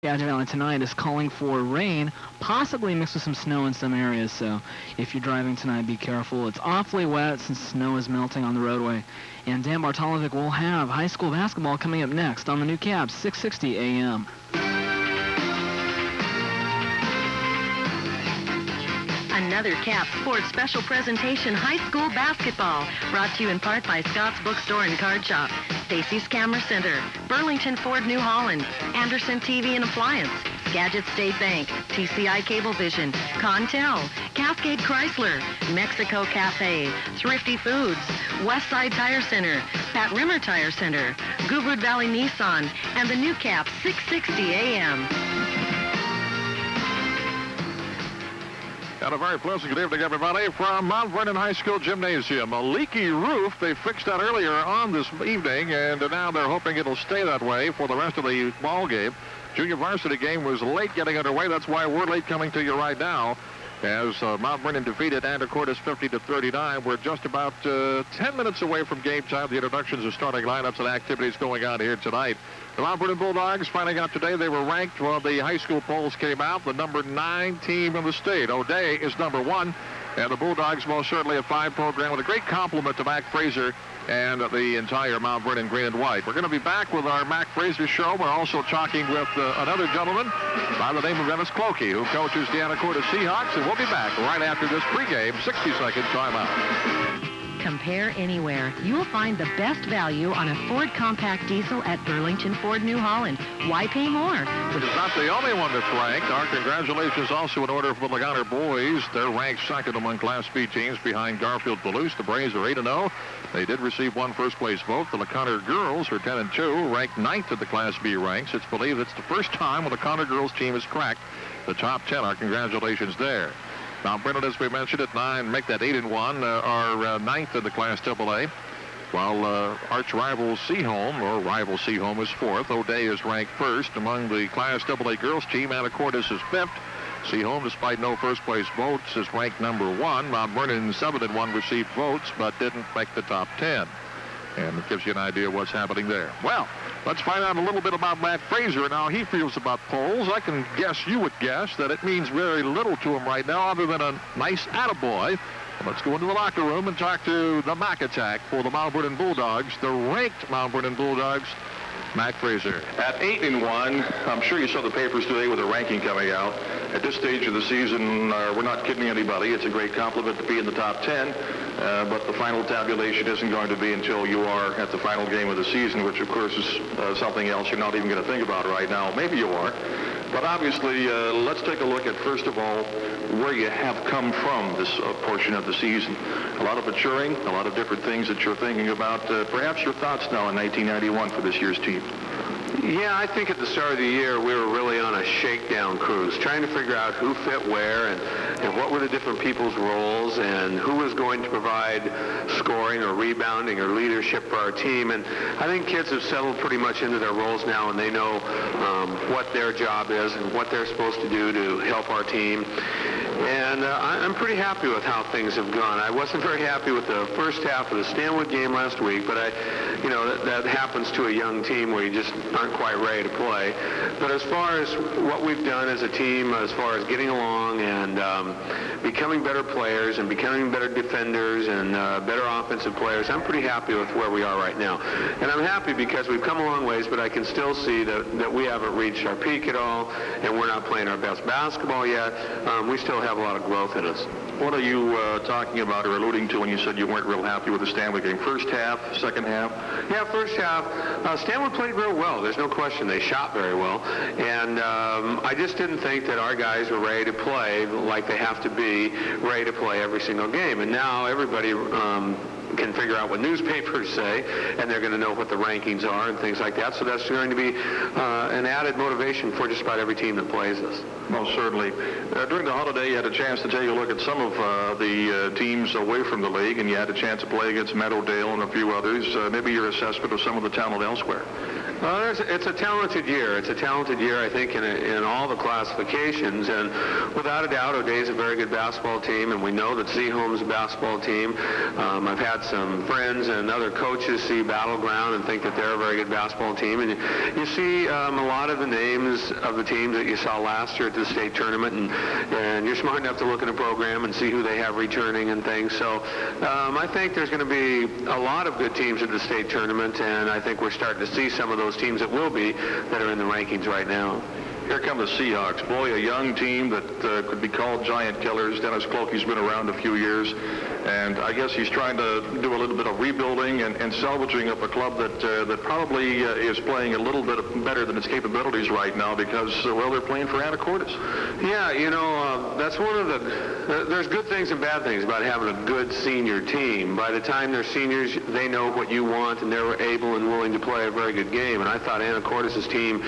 Skagit Valley tonight is calling for rain, possibly mixed with some snow in some areas. So if you're driving tonight, be careful. It's awfully wet since snow is melting on the roadway. And Dan Bartolovic will have high school basketball coming up next on the new Cab, 6:60 a.m. Another CAP Sports special presentation, high school basketball, brought to you in part by Scott's Bookstore and Card Shop, Stacy's Camera Center, Burlington Ford New Holland, Anderson TV and Appliance, Skagit State Bank, TCI Cablevision, Contel, Cascade Chrysler, Mexico Cafe, Thrifty Foods, Westside Tire Center, Pat Rimmer Tire Center, Gouverneur Valley Nissan, and the new CAP, 6:60 a.m. And a very pleasant good evening, everybody, from Mount Vernon High School Gymnasium. A leaky roof they fixed that earlier on this evening, and now they're hoping it'll stay that way for the rest of the ball game. Junior varsity game was late getting underway. That's why we're late coming to you right now. As Mount Vernon defeated Anacortes 50-39. We're just about 10 minutes away from game time. The introductions of starting lineups and activities going on here tonight. The Mount Vernon Bulldogs finding out today they were ranked while the high school polls came out. The number 9 team in the state. O'Day is number 1. And the Bulldogs most certainly a 5 program with a great compliment to Mac Fraser and the entire Mount Vernon Green and White. We're going to be back with our Mac Fraser show. We're also talking with another gentleman by the name of Dennis Clokey, who coaches the Anacortes Seahawks, and we'll be back right after this pregame 60-second timeout. Compare anywhere. You will find the best value on a Ford compact diesel at Burlington Ford New Holland. Why pay more? Which is not the only one that's ranked. Our congratulations also in order for the Leganer boys. They're ranked second among Class B teams behind Garfield Palouse. The Braves are 8-0. They did receive one first-place vote. The LeConner girls are 10-2, ranked 9th in the Class B ranks. It's believed it's the first time when the LeConner girls team has cracked the top 10. Our congratulations there. Mount Vernon, as we mentioned, at 9, make that 8-1, are 9th in the Class AA, while arch rival Seaholm, or rival Seaholm, is 4th. O'Day is ranked 1st. Among the Class AA girls team, Anacortes is 5th. Seaholm, despite no first-place votes, is ranked number 1. Mount Vernon, 7-1, received votes, but didn't make the top 10. And it gives you an idea of what's happening there. Well, let's find out a little bit about Matt Fraser and how he feels about polls. I can guess, you would guess, that it means very little to him right now other than a nice attaboy. Let's go into the locker room and talk to the Mac Attack for the Mount Vernon Bulldogs, the ranked Mount Vernon Bulldogs. Mac Fraser. At 8-1, I'm sure you saw the papers today with the ranking coming out. At this stage of the season, we're not kidding anybody. It's a great compliment to be in the top 10, but the final tabulation isn't going to be until you are at the final game of the season, which, of course, is something else you're not even going to think about right now. Maybe you are. But obviously, let's take a look at, first of all, where you have come from this portion of the season. A lot of maturing, a lot of different things that you're thinking about. Perhaps your thoughts now in 1991 for this year's team. Yeah, I think at the start of the year we were really on a shakedown cruise, trying to figure out who fit where and what were the different people's roles and who was going to provide scoring or rebounding or leadership for our team. And I think kids have settled pretty much into their roles now, and they know what their job is and what they're supposed to do to help our team. And I'm pretty happy with how things have gone. I wasn't very happy with the first half of the Stanwood game last week, but that happens to a young team where you just aren't quite ready to play. But as far as what we've done as a team, as far as getting along and becoming better players and becoming better defenders and better offensive players, I'm pretty happy with where we are right now. And I'm happy because we've come a long ways, but I can still see that we haven't reached our peak at all, and we're not playing our best basketball yet. We still have a lot of growth in us. What are you talking about or alluding to when you said you weren't real happy with the Stanwood game? First half, second half? Yeah, first half, Stanwood played real well. There's no question. They shot very well. And I just didn't think that our guys were ready to play like they have to be ready to play every single game. And now everybody can figure out what newspapers say, and they're going to know what the rankings are and things like that. So that's going to be an added motivation for just about every team that plays us. Most certainly. During the holiday, you had a chance to take a look at some of the teams away from the league, and you had a chance to play against Meadowdale and a few others. Maybe your assessment of some of the talent elsewhere. Well, it's a talented year. It's a talented year, I think, in all the classifications. And without a doubt, O'Day's a very good basketball team, and we know that Seaholm's a basketball team. I've had some friends and other coaches see Battleground and think that they're a very good basketball team. And you see a lot of the names of the teams that you saw last year at the state tournament, and you're smart enough to look at a program and see who they have returning and things. So I think there's going to be a lot of good teams at the state tournament, and I think we're starting to see some of those teams that will be that are in the rankings right now. Here come the Seahawks. Boy, a young team that could be called giant killers. Dennis Clokey's been around a few years, and I guess he's trying to do a little bit of rebuilding and salvaging up a club that probably is playing a little bit better than its capabilities right now because, well, they're playing for Anacortes. Yeah, that's one of there's good things and bad things about having a good senior team. By the time they're seniors, they know what you want, and they're able and willing to play a very good game. And I thought Anacortes' team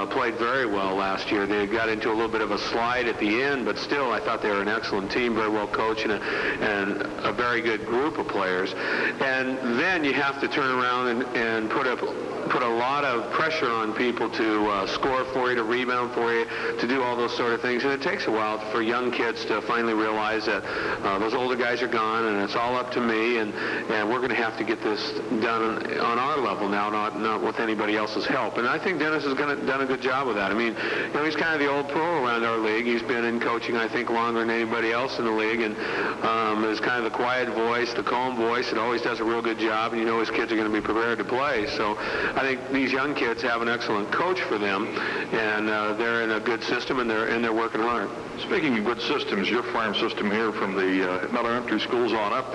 played very well last year. They got into a little bit of a slide at the end, but still I thought they were an excellent team, very well coached, and a very good group of players. And then you have to turn around and put a lot of pressure on people to score for you, to rebound for you, to do all those sort of things. And it takes a while for young kids to finally realize that those older guys are gone and it's all up to me, and we're going to have to get this done on our level now, not with anybody else's help. And I think Dennis has done a good job with that. I mean, he's kind of the old pro around our league. He's been in coaching, I think, longer than anybody else in the league, and is kind of the quiet voice, the calm voice that always does a real good job, and his kids are going to be prepared to play. So I think these young kids have an excellent coach for them, and they're in a good system, and they're working hard. Speaking of good systems, your farm system here from the elementary schools on up,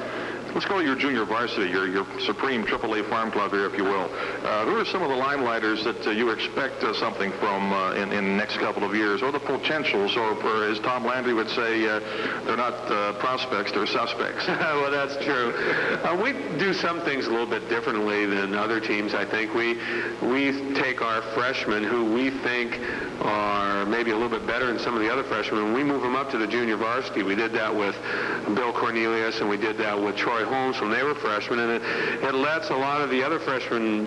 let's go to your junior varsity, your supreme AAA farm club here, if you will. Who are some of the limelighters that you expect something from in the next couple of years, or the potentials, or as Tom Landry would say, they're not prospects, they're suspects? Well, that's true. We do some things a little bit differently than other teams, I think. We take our freshmen who we think are maybe a little bit better than some of the other freshmen, and we move them up to the junior varsity. We did that with Bill Cornelius, and we did that with Troy Holmes when they were freshmen, and it lets a lot of the other freshmen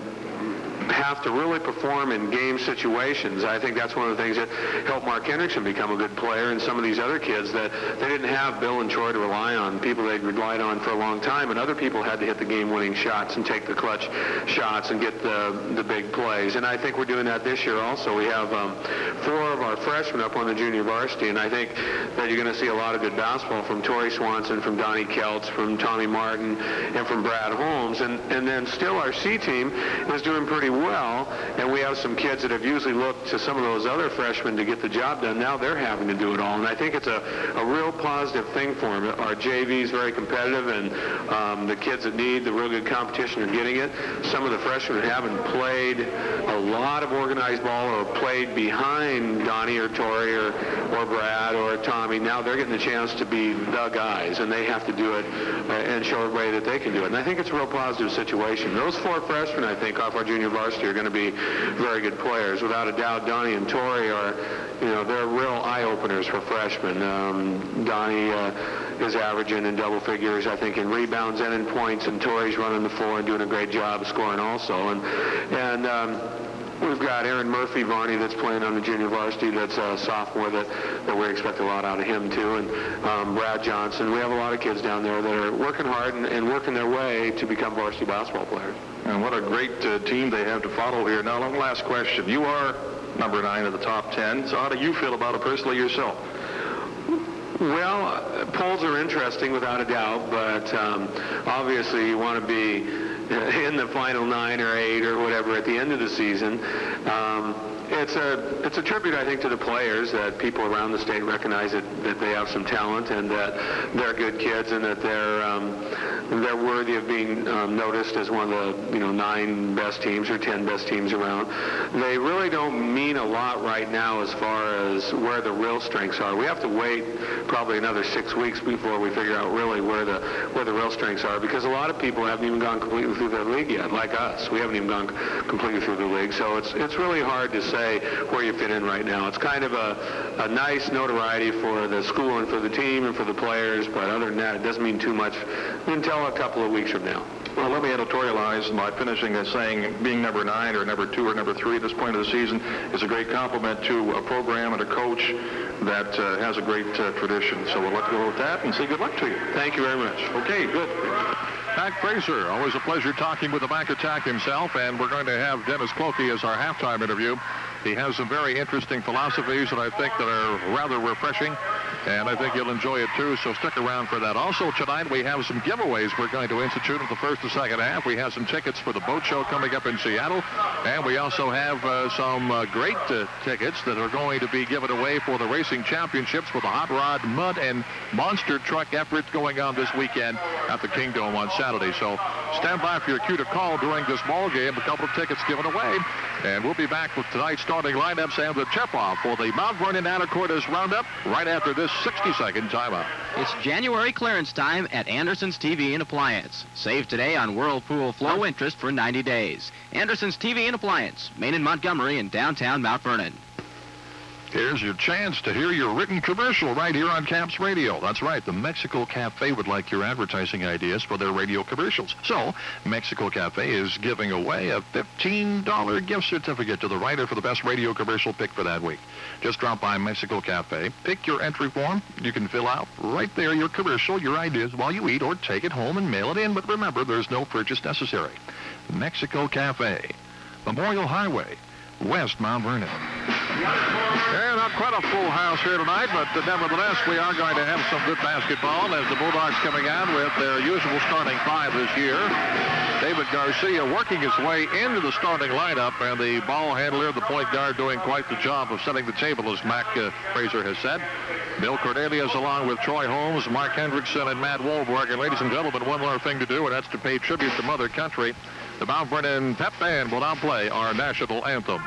have to really perform in game situations. I think that's one of the things that helped Mark Hendrickson become a good player, and some of these other kids that they didn't have Bill and Troy to rely on, people they'd relied on for a long time, and other people had to hit the game-winning shots and take the clutch shots and get the big plays. And I think we're doing that this year also. We have 4 of our freshmen up on the junior varsity, and I think that you're going to see a lot of good basketball from Torrey Swanson, from Donnie Keltz, from Tommy Martin, and from Brad Holmes. And then still our C team is doing pretty well, and we have some kids that have usually looked to some of those other freshmen to get the job done. Now they're having to do it all, and I think it's a real positive thing for them. Our JV is very competitive, and the kids that need the real good competition are getting it. Some of the freshmen haven't played a lot of organized ball or played behind Donnie or Torrey or Brad or Tommy. Now they're getting the chance to be the guys, and they have to do it and show everybody that they can do it. And I think it's a real positive situation. Those 4 freshmen, I think, off our junior varsity are going to be very good players. Without a doubt, Donnie and Torrey are, they're real eye-openers for freshmen. Donnie is averaging in double figures, I think, in rebounds and in points, and Torrey's running the floor and doing a great job scoring also. And we've got Aaron Murphy, Varney, that's playing on the junior varsity. That's a sophomore that we expect a lot out of him, too. And Brad Johnson. We have a lot of kids down there that are working hard and working their way to become varsity basketball players. And what a great team they have to follow here. Now, one last question. You are number 9 of the top 10. So how do you feel about it personally yourself? Well, polls are interesting without a doubt, but obviously you want to be in the final 9 or 8 or whatever at the end of the season. It's a tribute, I think, to the players, that people around the state recognize that they have some talent and that they're good kids and that they're worthy of being noticed as one of the 9 best teams or 10 best teams around. They really don't mean a lot right now as far as where the real strengths are. We have to wait probably another 6 weeks before we figure out really where the real strengths are, because a lot of people haven't even gone completely through the league yet, like us. We haven't even gone completely through the league, so it's really hard to say where you fit in right now. It's kind of a nice notoriety for the school and for the team and for the players, but other than that, it doesn't mean too much until a couple of weeks from now. Well, let me editorialize by finishing by saying being number 9 or number 2 or number 3 at this point of the season is a great compliment to a program and a coach that has a great tradition. So we'll let go with that and say good luck to you. Thank you very much. Okay, good. Mac Fraser, always a pleasure talking with the back attack himself, and we're going to have Dennis Clokey as our halftime interview. He has some very interesting philosophies that I think that are rather refreshing, and I think you'll enjoy it too, so stick around for that. Also tonight we have some giveaways we're going to institute in the first and second half. We have some tickets for the boat show coming up in Seattle, and we also have some great tickets that are going to be given away for the racing championships with the hot rod, mud, and monster truck effort going on this weekend at the Kingdome on Saturday. So stand by for your cue to call during this ball game. A couple of tickets given away, and we'll be back with tonight's starting lineups and the tip-off for the Mount Vernon Anacortes Roundup right after this 60-second timeout. It's January clearance time at Anderson's TV and Appliance. Save today on Whirlpool Flow interest for 90 days. Anderson's TV and Appliance, Main and Montgomery in downtown Mount Vernon. Here's your chance to hear your written commercial right here on Caps Radio. That's right, the Mexico Cafe would like your advertising ideas for their radio commercials. So, Mexico Cafe is giving away a $15 gift certificate to the writer for the best radio commercial pick for that week. Just drop by Mexico Cafe, pick your entry form. You can fill out right there your commercial, your ideas while you eat, or take it home and mail it in. But remember, there's no purchase necessary. Mexico Cafe, Memorial Highway, West Mount Vernon. Yeah, not quite a full house here tonight, but nevertheless, we are going to have some good basketball as the Bulldogs coming out with their usual starting 5 this year. David Garcia working his way into the starting lineup, and the ball handler, the point guard, doing quite the job of setting the table, as Mac Fraser has said. Bill Cordelius along with Troy Holmes, Mark Hendrickson, and Matt Wolberg. And ladies and gentlemen, one more thing to do, and that's to pay tribute to Mother Country. The Mount Vernon Pep Band will now play our national anthem.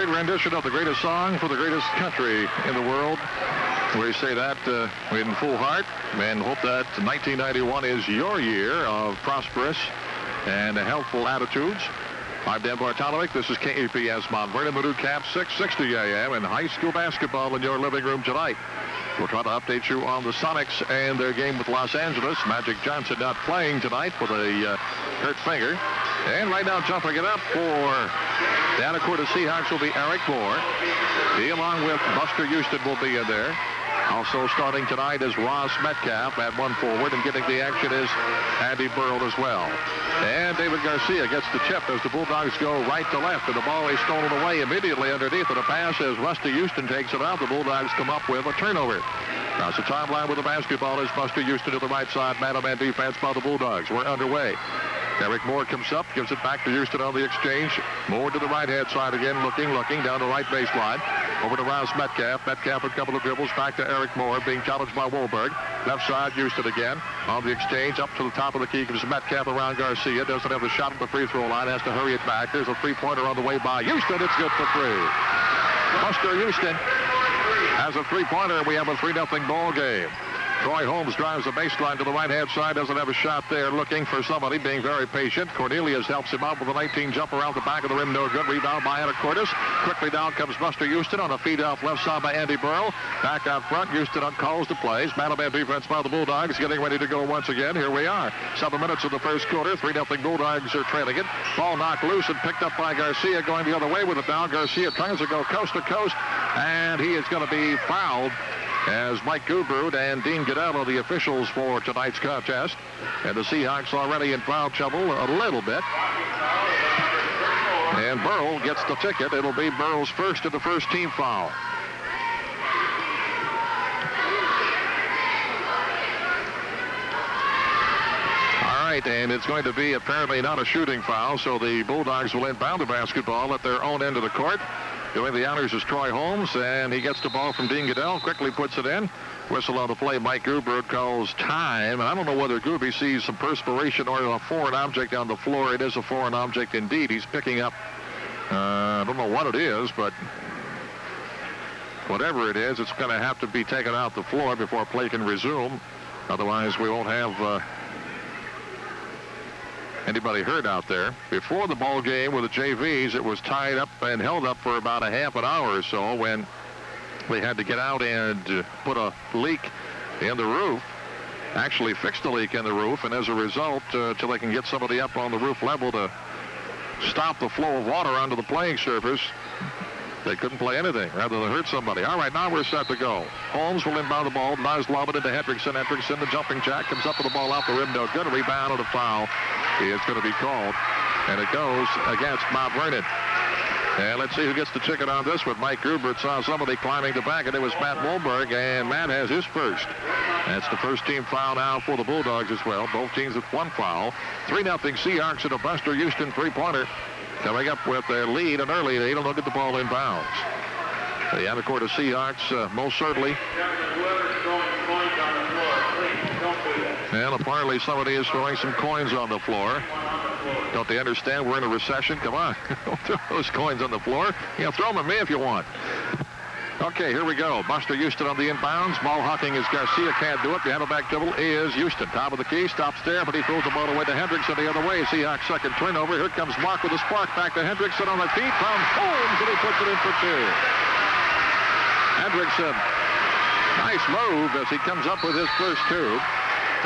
Rendition of the greatest song for the greatest country in the world. We say that in full heart and hope that 1991 is your year of prosperous and healthful attitudes. I'm Dan Bartolovic. This is KAPS Mount Vernon, the new Cap 660 AM, and high school basketball in your living room tonight. We'll try to update you on the Sonics and their game with Los Angeles. Magic Johnson not playing tonight with a hurt finger. And right now jumping it up for the Anacortes Seahawks will be Eric Moore. He, along with Buster Houston, will be in there. Also starting tonight is Ross Metcalf at one forward, and getting the action is Andy Burrell as well. And David Garcia gets the tip as the Bulldogs go right to left, and the ball is stolen away immediately underneath, and a pass as Rusty Houston takes it out. The Bulldogs come up with a turnover. Now, the timeline with the basketball is Buster Houston to the right side, man-to-man defense by the Bulldogs. We're underway. Eric Moore comes up, gives it back to Houston on the exchange. Moore to the right-hand side again, looking down the right baseline. Over to Ross Metcalf. Metcalf a couple of dribbles, back to Eric Moore, being challenged by Wolberg. Left side, Houston again. On the exchange, up to the top of the key, gives Metcalf around Garcia. Doesn't have the shot at the free throw line, has to hurry it back. There's a three-pointer on the way by Houston. It's good for three. Buster Houston has a three-pointer, and we have a 3-0 ball game. Troy Holmes drives the baseline to the right-hand side, doesn't have a shot there, looking for somebody, being very patient. Cornelius helps him out with a 19 jumper out the back of the rim, no good. Rebound by Anacortes. Quickly down comes Buster Houston on a feed off left side by Andy Burrell. Back out front, Houston calls the plays. Man-to-man defense by the Bulldogs, getting ready to go once again. Here we are. 7 minutes of the first quarter. 3-0 Bulldogs are trailing it. Ball knocked loose and picked up by Garcia, going the other way with it now. Garcia tries to go coast to coast, and he is going to be fouled as Mike Gubrud and Dean Goodell are the officials for tonight's contest. And the Seahawks already in foul trouble a little bit. And Burrell gets the ticket. It'll be Burrell's first and the first team foul. All right, and it's going to be apparently not a shooting foul, so the Bulldogs will inbound the basketball at their own end of the court. Doing the honors is Troy Holmes, and he gets the ball from Dean Goodell, quickly puts it in. Whistle on the play. Mike Gubrud calls time. And I don't know whether Gooby sees some perspiration or a foreign object on the floor. It is a foreign object indeed. He's picking up, I don't know what it is, but whatever it is, it's going to have to be taken out the floor before play can resume. Otherwise, we won't have anybody hurt out there. Before the ball game with the JVs, it was tied up and held up for about a half an hour or so when they had to get out and put a leak in the roof, actually fixed a leak in the roof, and as a result, till they can get somebody up on the roof level to stop the flow of water onto the playing surface, they couldn't play anything rather than hurt somebody. All right, now we're set to go. Holmes will inbound the ball. Nice lob it into Hendrickson. Hendrickson, the jumping jack, comes up with the ball out the rim. No good. A rebound and a foul. It's going to be called, and it goes against Mount Vernon. And let's see who gets the ticket on this one. Mike Gubrud saw somebody climbing the back, and it was Matt Wolberg, and Matt has his first. That's the first team foul now for the Bulldogs as well. Both teams with one foul. 3-0 Seahawks and a Buster Houston three-pointer. Coming up with their lead, an early lead, and look at the ball inbounds. The Anacortes Seahawks most certainly. And apparently somebody is throwing some coins on the floor. Don't they understand we're in a recession? Come on, don't throw those coins on the floor. Yeah, throw them at me if you want. Okay, here we go. Buster Houston on the inbounds. Ball hawking is Garcia. Can't do it. Behind the back dribble is Houston. Top of the key. Stops there, but he throws the ball away to Hendrickson the other way. Seahawks second turnover. Here comes Mark with a spark. Back to Hendrickson on the feet. From Holmes, and he puts it in for two. Hendrickson, nice move as he comes up with his first two.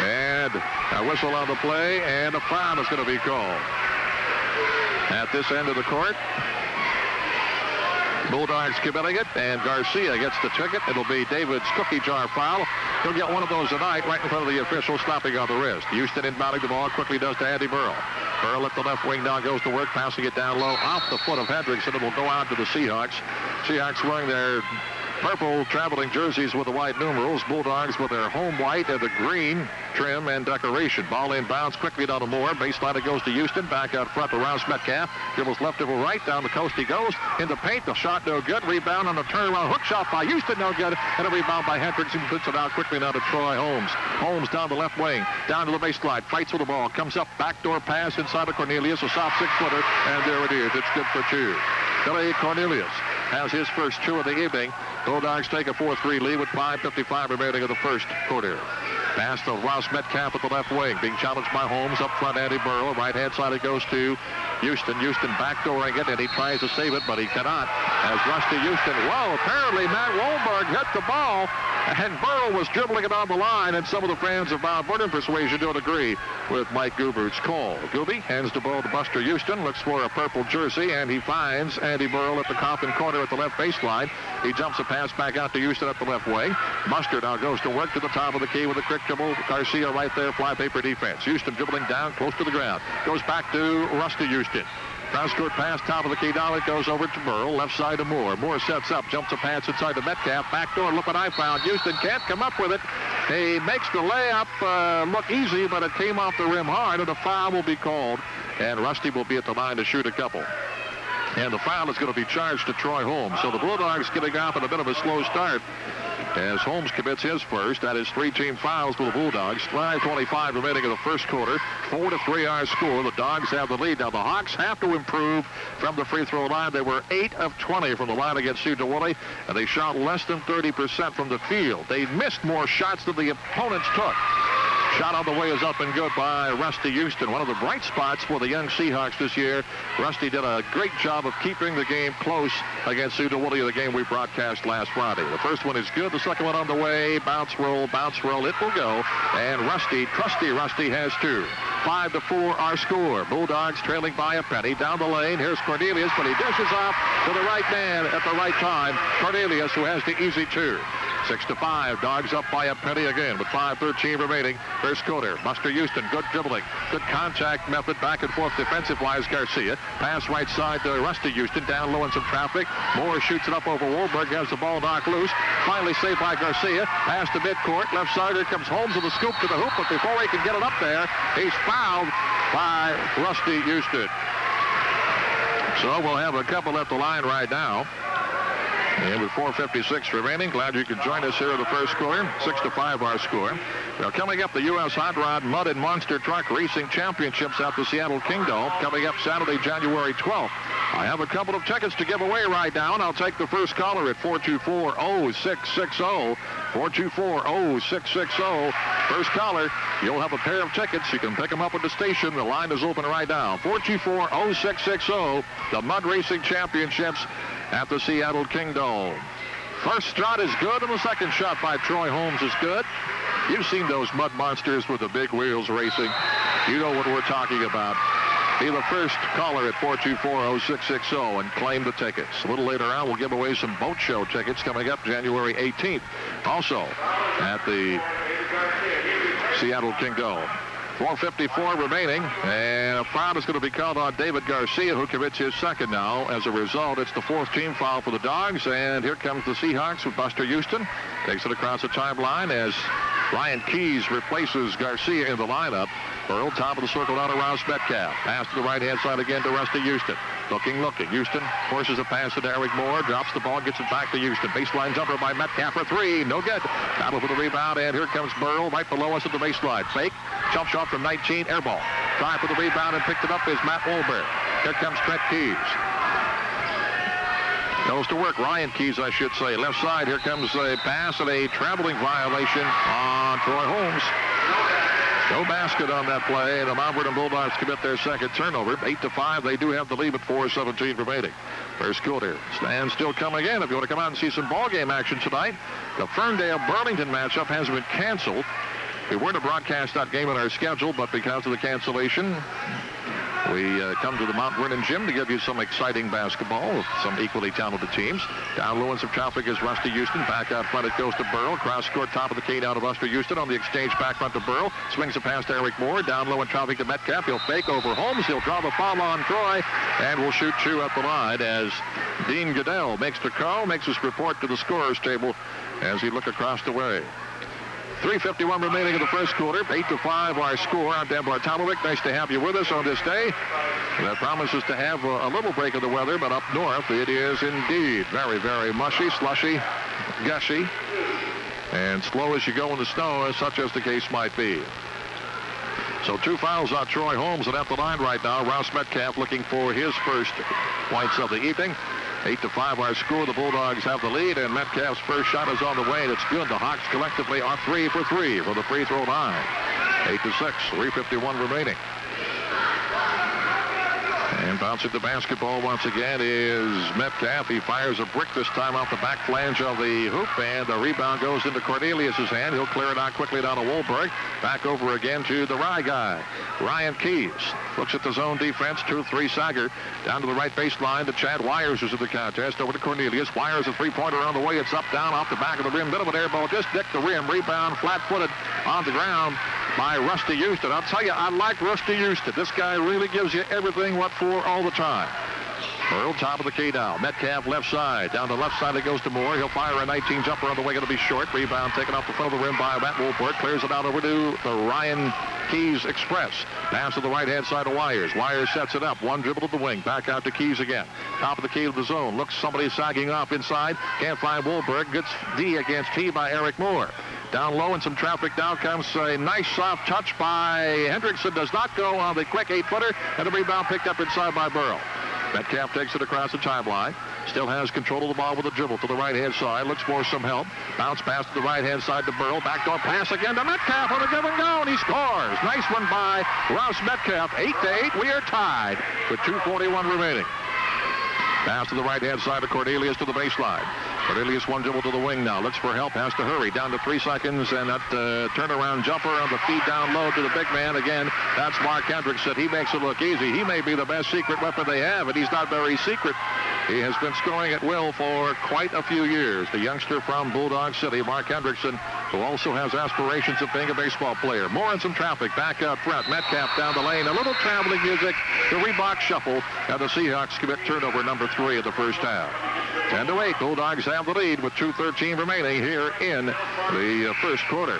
And a whistle on the play, and a foul is going to be called. At this end of the court, Bulldogs committing it, and Garcia gets the ticket. It'll be David's cookie jar foul. He'll get one of those tonight right in front of the official, stopping on the wrist. Houston inbounding the ball, quickly does to Andy Burrell. Burrell at the left wing now goes to work, passing it down low off the foot of Hendrickson. It will go out to the Seahawks. Seahawks wearing their purple traveling jerseys with the white numerals. Bulldogs with their home white and the green trim and decoration. Ball inbounds quickly down to Moore. Baseline it goes to Houston. Back out front to Rouse Metcalf. Dribbles left dribble right. Down the coast he goes. In the paint. The shot no good. Rebound on the turnaround. Hook shot by Houston no good. And a rebound by Hendrickson. Puts it out quickly now to Troy Holmes. Holmes down the left wing. Down to the baseline. Fights with the ball. Comes up. Backdoor pass inside of Cornelius. A soft 6-footer. And there it is. It's good for two. Billy Cornelius has his first two of the evening. Bulldogs take a 4-3 lead with 5:55 remaining of the first quarter. Pass to Ross Metcalf at the left wing. Being challenged by Holmes. Up front, Andy Burrell. Right-hand side it goes to Houston. Houston backdooring it, and he tries to save it, but he cannot. As Rusty Houston, well, apparently Matt Wolberg hit the ball, and Burrell was dribbling it on the line, and some of the fans of Mount Vernon Persuasion don't agree with Mike Gubrud's call. Gooby hands the ball to Buster Houston, looks for a purple jersey, and he finds Andy Burrell at the coffin corner at the left baseline. He jumps a pass back out to Houston at the left wing. Buster now goes to work to the top of the key with a quick dribble. Garcia right there, fly paper defense. Houston dribbling down close to the ground. Goes back to Rusty Houston. Cross-court pass, top of the key, down it goes over to Burrell, left side to Moore. Moore sets up, jumps a pass inside to Metcalf. Back door, look what I found. Houston can't come up with it. He makes the layup look easy, but it came off the rim hard, and a foul will be called. And Rusty will be at the line to shoot a couple. And the foul is going to be charged to Troy Holmes. So the Bulldogs getting off in a bit of a slow start as Holmes commits his first. That is 3 team fouls for the Bulldogs. 5:25 remaining in the first quarter. 4-3 our score. The Dogs have the lead. Now the Hawks have to improve from the free throw line. They were 8 of 20 from the line against Cedar-Woolley, and they shot less than 30% from the field. They missed more shots than the opponents took. Shot on the way is up and good by Rusty Houston. One of the bright spots for the young Seahawks this year. Rusty did a great job of keeping the game close against Cedar-Woolley, the game we broadcast last Friday. The first one is good. The second one on the way. Bounce roll, bounce roll. It will go. And Rusty, trusty Rusty, has 2. 5-4 our score. Bulldogs trailing by a penny. Down the lane. Here's Cornelius, but he dishes off to the right man at the right time. Cornelius, who has the easy 2. 6-5. Dogs up by a penny again with 5:13 remaining. First quarter. Buster Houston, good dribbling. Good contact method back and forth defensive-wise. Garcia. Pass right side to Rusty Houston. Down low in some traffic. Moore shoots it up over Wolberg. Has the ball knocked loose. Finally saved by Garcia. Pass to midcourt. Left side. Here comes Holmes with a scoop to the hoop. But before he can get it up there, he's fouled by Rusty Houston. So we'll have a couple at the line right now. And with 4:56 remaining, glad you could join us here in the first quarter. 6-5 our score. Now coming up, the U.S. Hot Rod Mud and Monster Truck Racing Championships at the Seattle Kingdome, coming up Saturday, January 12th. I have a couple of tickets to give away right now, and I'll take the first caller at 424-0660. 424-0660. First caller, you'll have a pair of tickets. You can pick them up at the station. The line is open right now. 424-0660. The Mud Racing Championships at the Seattle Kingdome. First shot is good, and the second shot by Troy Holmes is good. You've seen those mud monsters with the big wheels racing. You know what we're talking about. Be the first caller at 424-0660 and claim the tickets. A little later on, we'll give away some boat show tickets coming up January 18th. Also at the Seattle Kingdome. 4:54 remaining, and a foul is going to be called on David Garcia, who commits his second now. As a result, it's the 4th team foul for the Dogs, and here comes the Seahawks with Buster Houston. Takes it across the timeline as Ryan Keys replaces Garcia in the lineup. Earl, top of the circle down to Rouse Metcalf. Pass to the right-hand side again to Rusty Houston. Looking. Houston forces a pass to Eric Moore. Drops the ball, gets it back to Houston. Baseline jumper by Metcalf for 3. No good. Battle for the rebound, and here comes Burl right below us at the baseline. Fake. Jump shot from 19. Air ball. Try for the rebound and picked it up is Matt Wolberg. Here comes Trent Keys. Goes to work. Ryan Keys, I should say. Left side. Here comes a pass and a traveling violation on Troy Holmes. No basket on that play, and the Mount Vernon Bulldogs commit their second turnover. 8-5. They do have the lead at 4:17 remaining. First quarter. Stand still coming in. If you want to come out and see some ball game action tonight, the Ferndale-Burlington matchup has been canceled. We were to broadcast that game on our schedule, but because of the cancellation, we come to the Mount Vernon Gym to give you some exciting basketball with some equally talented teams. Down low in some traffic is Rusty Houston. Back out front it goes to Burl. Cross court, top of the key down to Buster Houston. On the exchange back front to Burl. Swings it past Eric Moore. Down low in traffic to Metcalf. He'll fake over Holmes. He'll draw the foul on Troy. And will shoot 2 at the line as Dean Goodell makes the call, makes his report to the scorer's table as he look across the way. 3:51 remaining in the first quarter. 8-5 our score. I'm Dan Bartolovic. Nice to have you with us on this day. That promises to have a little break of the weather, but up north it is indeed very, very mushy, slushy, gushy, and slow as you go in the snow, such as the case might be. So 2 fouls on Troy Holmes, and at the line right now, Rouse Metcalf looking for his first points of the evening. 8-5 our score. The Bulldogs have the lead, and Metcalf's first shot is on the way, and it's good. The Hawks collectively are 3 for 3 from the free throw line. 8-6, 3:51 remaining. And bouncing the basketball once again is Metcalf. He fires a brick this time off the back flange of the hoop, and the rebound goes into Cornelius' hand. He'll clear it out quickly down to Wolberg. Back over again to the Rye guy, Ryan Keys. Looks at the zone defense, 2-3 Sager. Down to the right baseline to Chad Wires, who's in the contest. Over to Cornelius. Wires, a three-pointer on the way. It's up, down, off the back of the rim. Bit of an air ball. Just nicked the rim. Rebound, flat-footed on the ground by Rusty Houston. I'll tell you, I like Rusty Houston. This guy really gives you everything what for all the time. Earl, top of the key now. Metcalf left side. Down the left side it goes to Moore. He'll fire a 19 jumper on the way. Going to be short. Rebound taken off the front of the rim by Matt Wolpert. Clears it out over to the Ryan Keys Express. Pass to the right-hand side of Wires. Wires sets it up. One dribble to the wing. Back out to Keys again. Top of the key of the zone. Looks somebody sagging off inside. Can't find Wolberg. Gets D against T by Eric Moore. Down low in some traffic now comes a nice soft touch by Hendrickson. Does not go on the quick 8-footer, and the rebound picked up inside by Burrow. Metcalf takes it across the timeline. Still has control of the ball with a dribble to the right-hand side. Looks for some help. Bounce pass to the right-hand side to Burrow. Backdoor pass again to Metcalf on a give and go, and he scores. Nice one by Ross Metcalf. 8-8. We are tied with 2:41 remaining. Pass to the right-hand side of Cornelius to the baseline. Cornelius one dribble to the wing now. Looks for help. Has to hurry. Down to 3 seconds. And that turnaround jumper on the feed down low to the big man. Again, that's Mark Hendrickson. He makes it look easy. He may be the best secret weapon they have, and he's not very secret. He has been scoring at will for quite a few years. The youngster from Bulldog City, Mark Hendrickson, who also has aspirations of being a baseball player. More in some traffic. Back up front. Metcalf down the lane. A little traveling music. The Reebok shuffle. And the Seahawks commit turnover number 3 of the first half. 10-8. Bulldogs have the lead with 2:13 remaining here in the first quarter.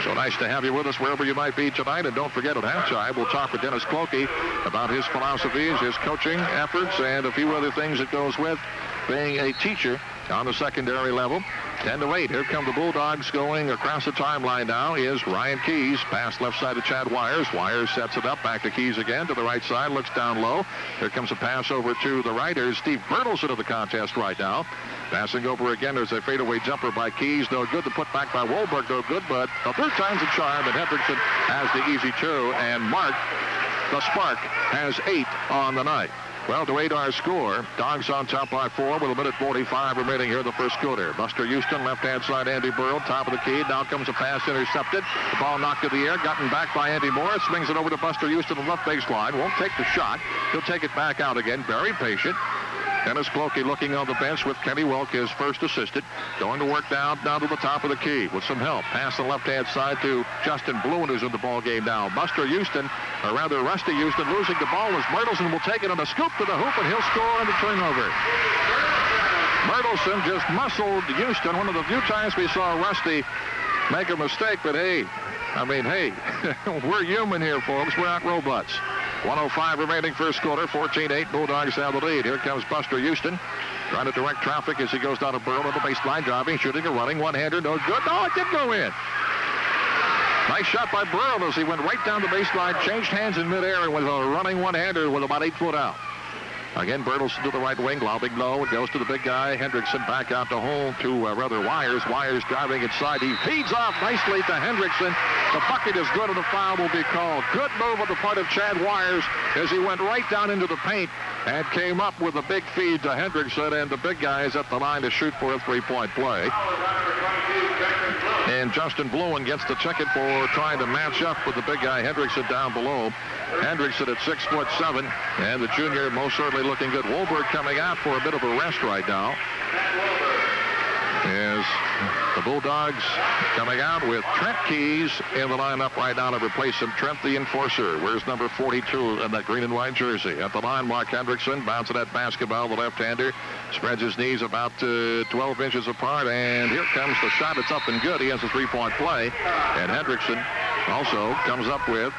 So nice to have you with us wherever you might be tonight. And don't forget, at halftime, we'll talk with Dennis Clokey about his philosophies, his coaching efforts, and a few other things that goes with being a teacher on the secondary level. 10-8. Here come the Bulldogs going across the timeline now is Ryan Keys. Pass left side to Chad Wires. Wires sets it up. Back to Keys again to the right side. Looks down low. Here comes a pass over to the right. Here's Steve Bertelsen of the contest right now. Passing over again. There's a fadeaway jumper by Keys. No good. The put back by Wolberg. No good. But the third time's a charm. And Hendrickson has the easy 2. And Mark, the Spark, has 8 on the night. Well, to 8 our score. Dogs on top by 4 with 1:45 remaining here in the first quarter. Buster Houston, left-hand side, Andy Burrow, top of the key. Now comes a pass intercepted. The ball knocked in the air, gotten back by Andy Moore. Swings it over to Buster Houston on the left baseline. Won't take the shot. He'll take it back out again. Very patient. Dennis Clokey looking on the bench with Kenny Welk, his first assistant. Going to work down to the top of the key with some help. Pass the left-hand side to Justin Bluen, who's in the ball game now. Buster Houston, or rather Rusty Houston, losing the ball as Bertelsen will take it on a scoop to the hoop, and he'll score on the turnover. Bertelsen just muscled Houston. One of the few times we saw Rusty make a mistake, but hey, we're human here, folks. We're not robots. 1:05 remaining first quarter, 14-8. Bulldogs have the lead. Here comes Buster Houston, trying to direct traffic as he goes down to Burrow on the baseline, driving, shooting, a running one-hander. No good. No, it did go in. Nice shot by Burrow as he went right down the baseline, changed hands in midair, and was a running one-hander with about 8 foot out. Again, Bertelsen to the right wing, lobbing low. It goes to the big guy. Hendrickson back out to home to Wires. Wires driving inside. He feeds off nicely to Hendrickson. The bucket is good and the foul will be called. Good move on the part of Chad Wires as he went right down into the paint and came up with a big feed to Hendrickson, and the big guy is at the line to shoot for a 3-point play. And Justin Bluen gets the ticket for trying to match up with the big guy Hendrickson down below. Hendrickson at 6'7", and the junior most certainly looking good. Wolberg coming out for a bit of a rest right now. As the Bulldogs coming out with Trent Keys in the lineup right now to replace him. Trent the enforcer. Where's number 42 in that green and white jersey? At the line, Mark Hendrickson bouncing that basketball. The left-hander spreads his knees about 12 inches apart, and here comes the shot. It's up and good. He has a 3-point play, and Hendrickson also comes up with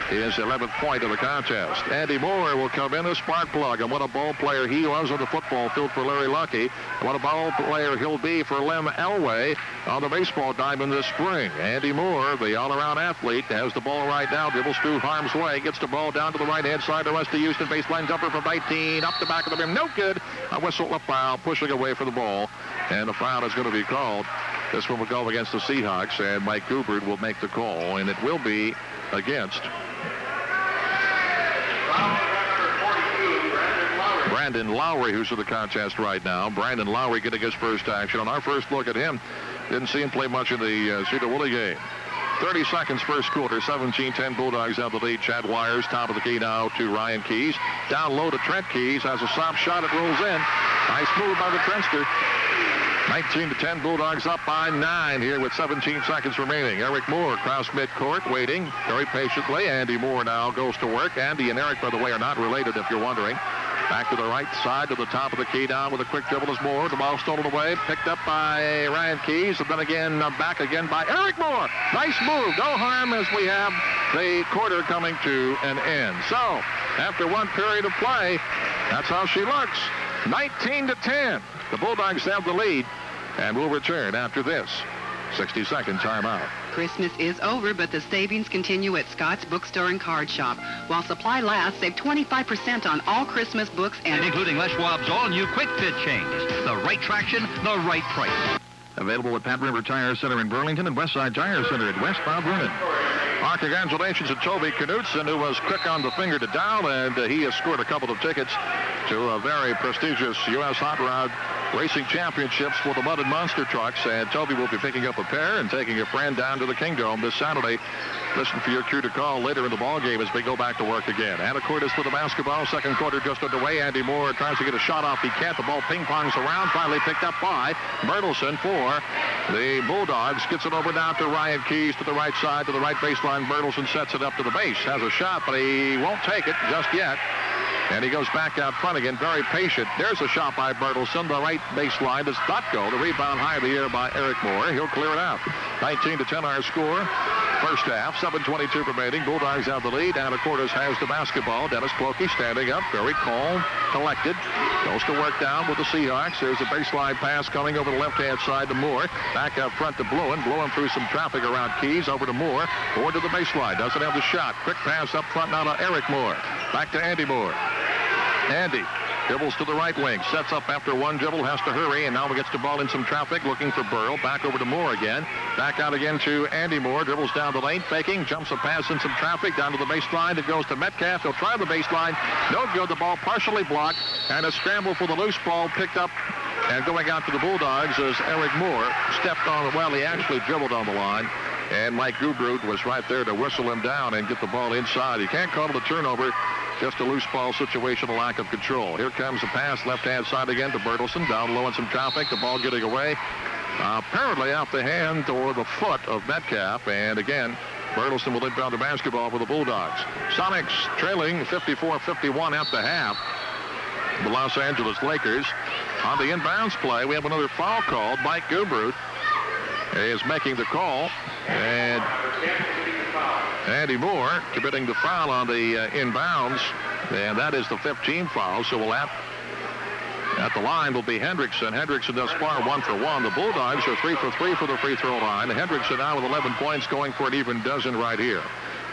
his 11th point of the contest. Andy Moore will come in, a spark plug, and what a ball player he was on the football field for Larry Lucky. What a ball player he'll be for Lem Elway on the baseball diamond this spring. Andy Moore, the all-around athlete, has the ball right now, dribbles through harm's way, gets the ball down to the right-hand side to Rusty Houston, baseline jumper from 19, up the back of the rim, no good. A whistle, a foul, pushing away for the ball, and the foul is going to be called. This one will go against the Seahawks, and Mike Goubert will make the call, and it will be against Brandon Lowry, who's in the contest right now. Brandon Lowry getting his first action. On our first look at him, didn't see him play much in the Cedar Woolley game. 30 seconds first quarter, 17-10 Bulldogs have the lead. Chad Wires, top of the key now to Ryan Keys. Down low to Trent Keys, has a soft shot, it rolls in. Nice move by the Trentster. 19-10 Bulldogs up by 9 here with 17 seconds remaining. Eric Moore across midcourt, waiting very patiently. Andy Moore now goes to work. Andy and Eric, by the way, are not related if you're wondering. Back to the right side to the top of the key down with a quick dribble is Moore. The ball stolen away, picked up by Ryan Keys, and then again back again by Eric Moore. Nice move. No harm as we have the quarter coming to an end. So, after one period of play, that's how she looks. 19-10. The Bulldogs have the lead, and we'll return after this. 60-second timeout. Christmas is over, but the savings continue at Scott's Bookstore and Card Shop. While supply lasts, save 25% on all Christmas books and including Les Schwab's all-new Quick Fit chains. The right traction, the right price. Available at Pat River Tire Center in Burlington and Westside Tire Center at West Mount Vernon. Our congratulations to Toby Knudsen, who was quick on the finger to dial, and he has scored a couple of tickets to a very prestigious U.S. Hot Rod Racing Championships for the Mud and Monster trucks. And Toby will be picking up a pair and taking a friend down to the Kingdome this Saturday. Listen for your cue to call later in the ball game as we go back to work again. Anacortes for the basketball. Second quarter just underway. Andy Moore tries to get a shot off. He can't. The ball ping-pongs around. Finally picked up by Bertelsen for the Bulldogs. Gets it over down to Ryan Keys to the right side, to the right baseline. Bertelsen sets it up to the base. Has a shot, but he won't take it just yet. And he goes back out front again, very patient. There's a shot by Bertelsen. The right baseline does not go. The rebound high in the air by Eric Moore. He'll clear it out. 19-10 our score. First half, 7:22 remaining. Bulldogs have the lead. Anacortes has the basketball. Dennis Clokey standing up, very calm, collected. Goes to work down with the Seahawks. There's a baseline pass coming over the left-hand side to Moore. Back up front to Bluen. Bluen through some traffic around Keys. Over to Moore. Moore to the baseline. Doesn't have the shot. Quick pass up front now to Eric Moore. Back to Andy Moore. Andy dribbles to the right wing. Sets up after one dribble. Has to hurry. And now gets the ball in some traffic. Looking for Burl. Back over to Moore again. Back out again to Andy Moore. Dribbles down the lane. Faking. Jumps a pass in some traffic. Down to the baseline. It goes to Metcalf. He'll try the baseline. No good. The ball partially blocked. And a scramble for the loose ball picked up. And going out to the Bulldogs as Eric Moore stepped on. Well, he actually dribbled on the line. And Mike Gubrud was right there to whistle him down and get the ball inside. You can't call it a turnover. Just a loose ball situation, a lack of control. Here comes a pass left-hand side again to Bertelsen. Down low in some traffic. The ball getting away. Apparently off the hand or the foot of Metcalf. And again, Bertelsen will inbound the basketball for the Bulldogs. Sonics trailing 54-51 at the half. The Los Angeles Lakers. On the inbounds play, we have another foul called. Mike Gubrud is making the call. And Andy Moore committing the foul on the inbounds, and that is the 15th foul. So we'll at the line will be Hendrickson. Hendrickson thus far 1 for 1. The Bulldogs are 3 for 3 for the free throw line. Hendrickson now with 11 points, going for an even dozen right here.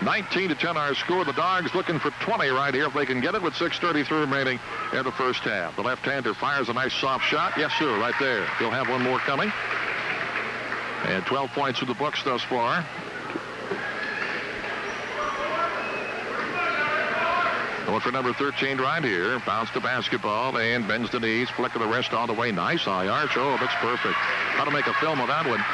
19-10 our score. The Dogs looking for 20 right here if they can get it with 6:33 remaining in the first half. The left-hander fires a nice soft shot. Yes, sir, right there. He'll have one more coming. And 12 points for the books thus far. Going for number 13 right here. Bounce to basketball and bends the knees. Flick of the wrist all the way. Nice high arch. Oh, that's perfect. How to make a film of that one.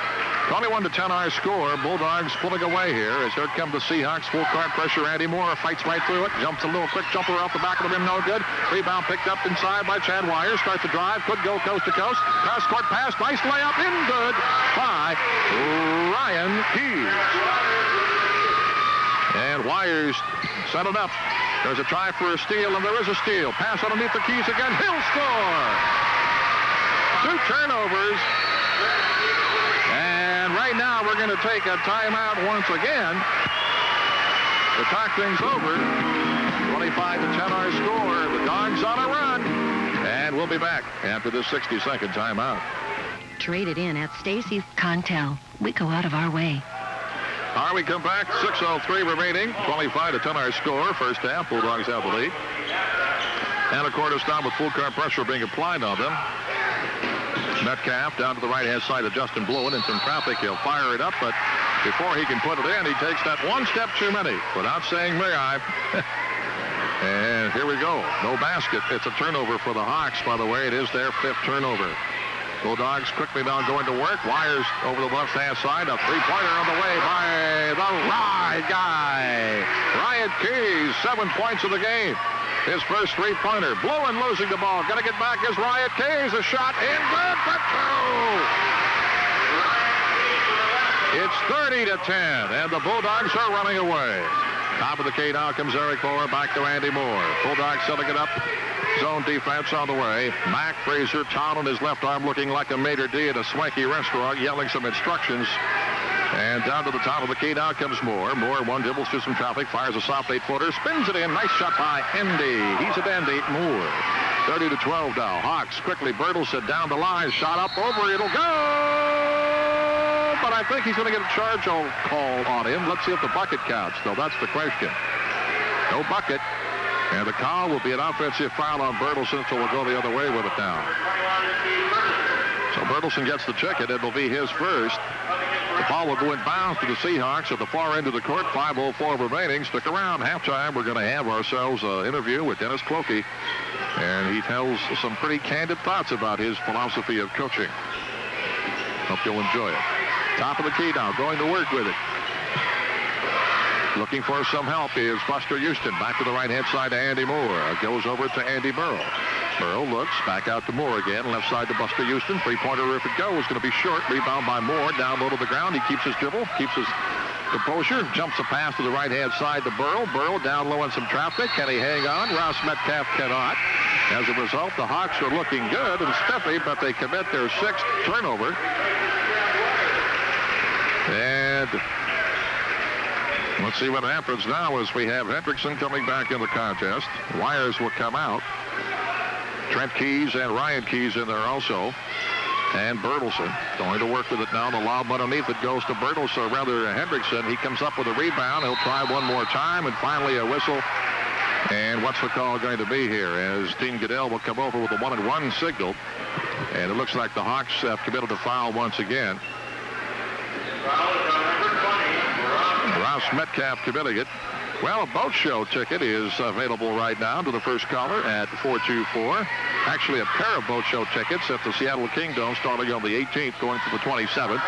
21-10 our score. Bulldogs pulling away here as here come the Seahawks. Full court pressure. Andy Moore fights right through it. Jumps a little quick jumper off the back of the rim. No good. Rebound picked up inside by Chad Wires. Starts the drive. Could go coast to coast. Cross court pass. Nice layup. In good by Ryan Keys. And Wires set it up. There's a try for a steal, and there is a steal. Pass underneath the Keys again. He'll score. 2 turnovers. And right now we're going to take a timeout once again to talk things over. 25-10 our score. The Dogs on a run. And we'll be back after this 60-second timeout. Traded in at Stacy's Contel. We go out of our way. All right, we come back. 6:03 remaining. 25-10 our score. First half. Bulldogs have the lead. Anacortes down with full court pressure being applied on them. Metcalf down to the right-hand side of Justin Bluen in some traffic. He'll fire it up, but before he can put it in, he takes that one step too many. Without saying may I. And here we go. No basket. It's a turnover for the Hawks, by the way. It is their 5th turnover. Bulldogs quickly now going to work. Wires over the left-hand side. A three-pointer on the way by the right guy. Ryan Keys, 7 points of the game. His first three-pointer. Bluen losing the ball. Got to get back is Ryan Keys. A shot in good for 2. It's 30-10, and the Bulldogs are running away. Top of the key now comes Eric Moore. Back to Andy Moore. Bulldogs setting it up. Zone defense on the way. Mac Fraser, towel on his left arm, looking like a maitre d' at a swanky restaurant, yelling some instructions. And down to the top of the key now comes Moore. Moore one dribbles through some traffic, fires a soft 8-footer, spins it in. Nice shot by Andy. He's a dandy. Moore. 30-12 now. Hawks quickly. Bertelsen down the line. Shot up over. It'll go. But I think he's going to get a charge call on him. Let's see if the bucket counts, though. That's the question. No bucket. And the call will be an offensive foul on Bertelsen, so we'll go the other way with it now. So Bertelsen gets the ticket. It will be his first. The ball will go in bounds to the Seahawks at the far end of the court. 5:04 remaining. Stick around. Halftime, we're going to have ourselves an interview with Dennis Clokey. And he tells some pretty candid thoughts about his philosophy of coaching. Hope you'll enjoy it. Top of the key now, going to work with it. Looking for some help is Buster Houston. Back to the right-hand side to Andy Moore. Goes over to Andy Burrow. Burrow looks back out to Moore again. Left side to Buster Houston. Three-pointer if it goes. Going to be short. Rebound by Moore. Down low to the ground. He keeps his dribble. Keeps his composure. Jumps a pass to the right-hand side to Burrow. Burrow down low in some traffic. Can he hang on? Ross Metcalf cannot. As a result, the Hawks are looking good and spiffy, but they commit their sixth turnover. And let's see what happens now as we have Hendrickson coming back in the contest. Wires will come out. Trent Keys and Ryan Keys in there also. And Bertelsen going to work with it now. The lob underneath it goes to Bertelsen, rather Hendrickson. He comes up with a rebound. He'll try one more time, and finally a whistle. And what's the call going to be here? As Dean Goodell will come over with a 1-and-1 signal. And it looks like the Hawks have committed a foul once again. Ross Metcalf committing it. Well, a boat show ticket is available right now to the first caller at 424. Actually, a pair of boat show tickets at the Seattle Kingdom starting on the 18th, going to the 27th.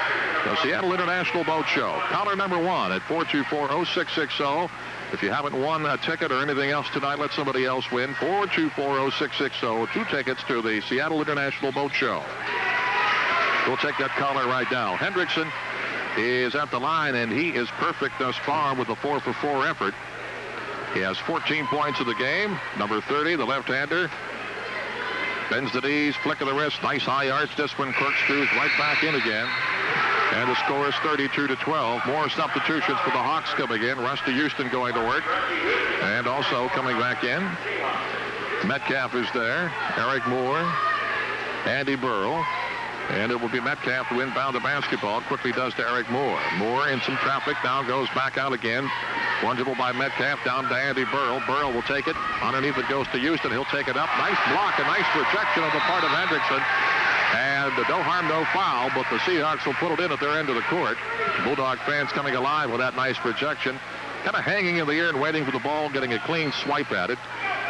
The Seattle International Boat Show. Caller number 1 at 424-0660. If you haven't won a ticket or anything else tonight, let somebody else win. 424-0660. 2 tickets to the Seattle International Boat Show. We'll take that caller right now. Hendrickson is at the line, and he is perfect thus far with a 4-for-4 effort. He has 14 points of the game. Number 30, the left-hander. Bends the knees, flick of the wrist, nice high arch. This one corkscrews right back in again. And the score is 32-12. More substitutions for the Hawks coming in. Rusty Houston going to work. And also coming back in, Metcalf is there. Eric Moore, Andy Burrow. And it will be Metcalf to inbound the basketball. Quickly does to Eric Moore. Moore in some traffic. Now goes back out again. One dribble by Metcalf down to Andy Burrow. Burrow will take it. Underneath it goes to Houston. He'll take it up. Nice block. A nice rejection on the part of Hendrickson. And no harm, no foul. But the Seahawks will put it in at their end of the court. Bulldog fans coming alive with that nice rejection. Kind of hanging in the air and waiting for the ball. Getting a clean swipe at it.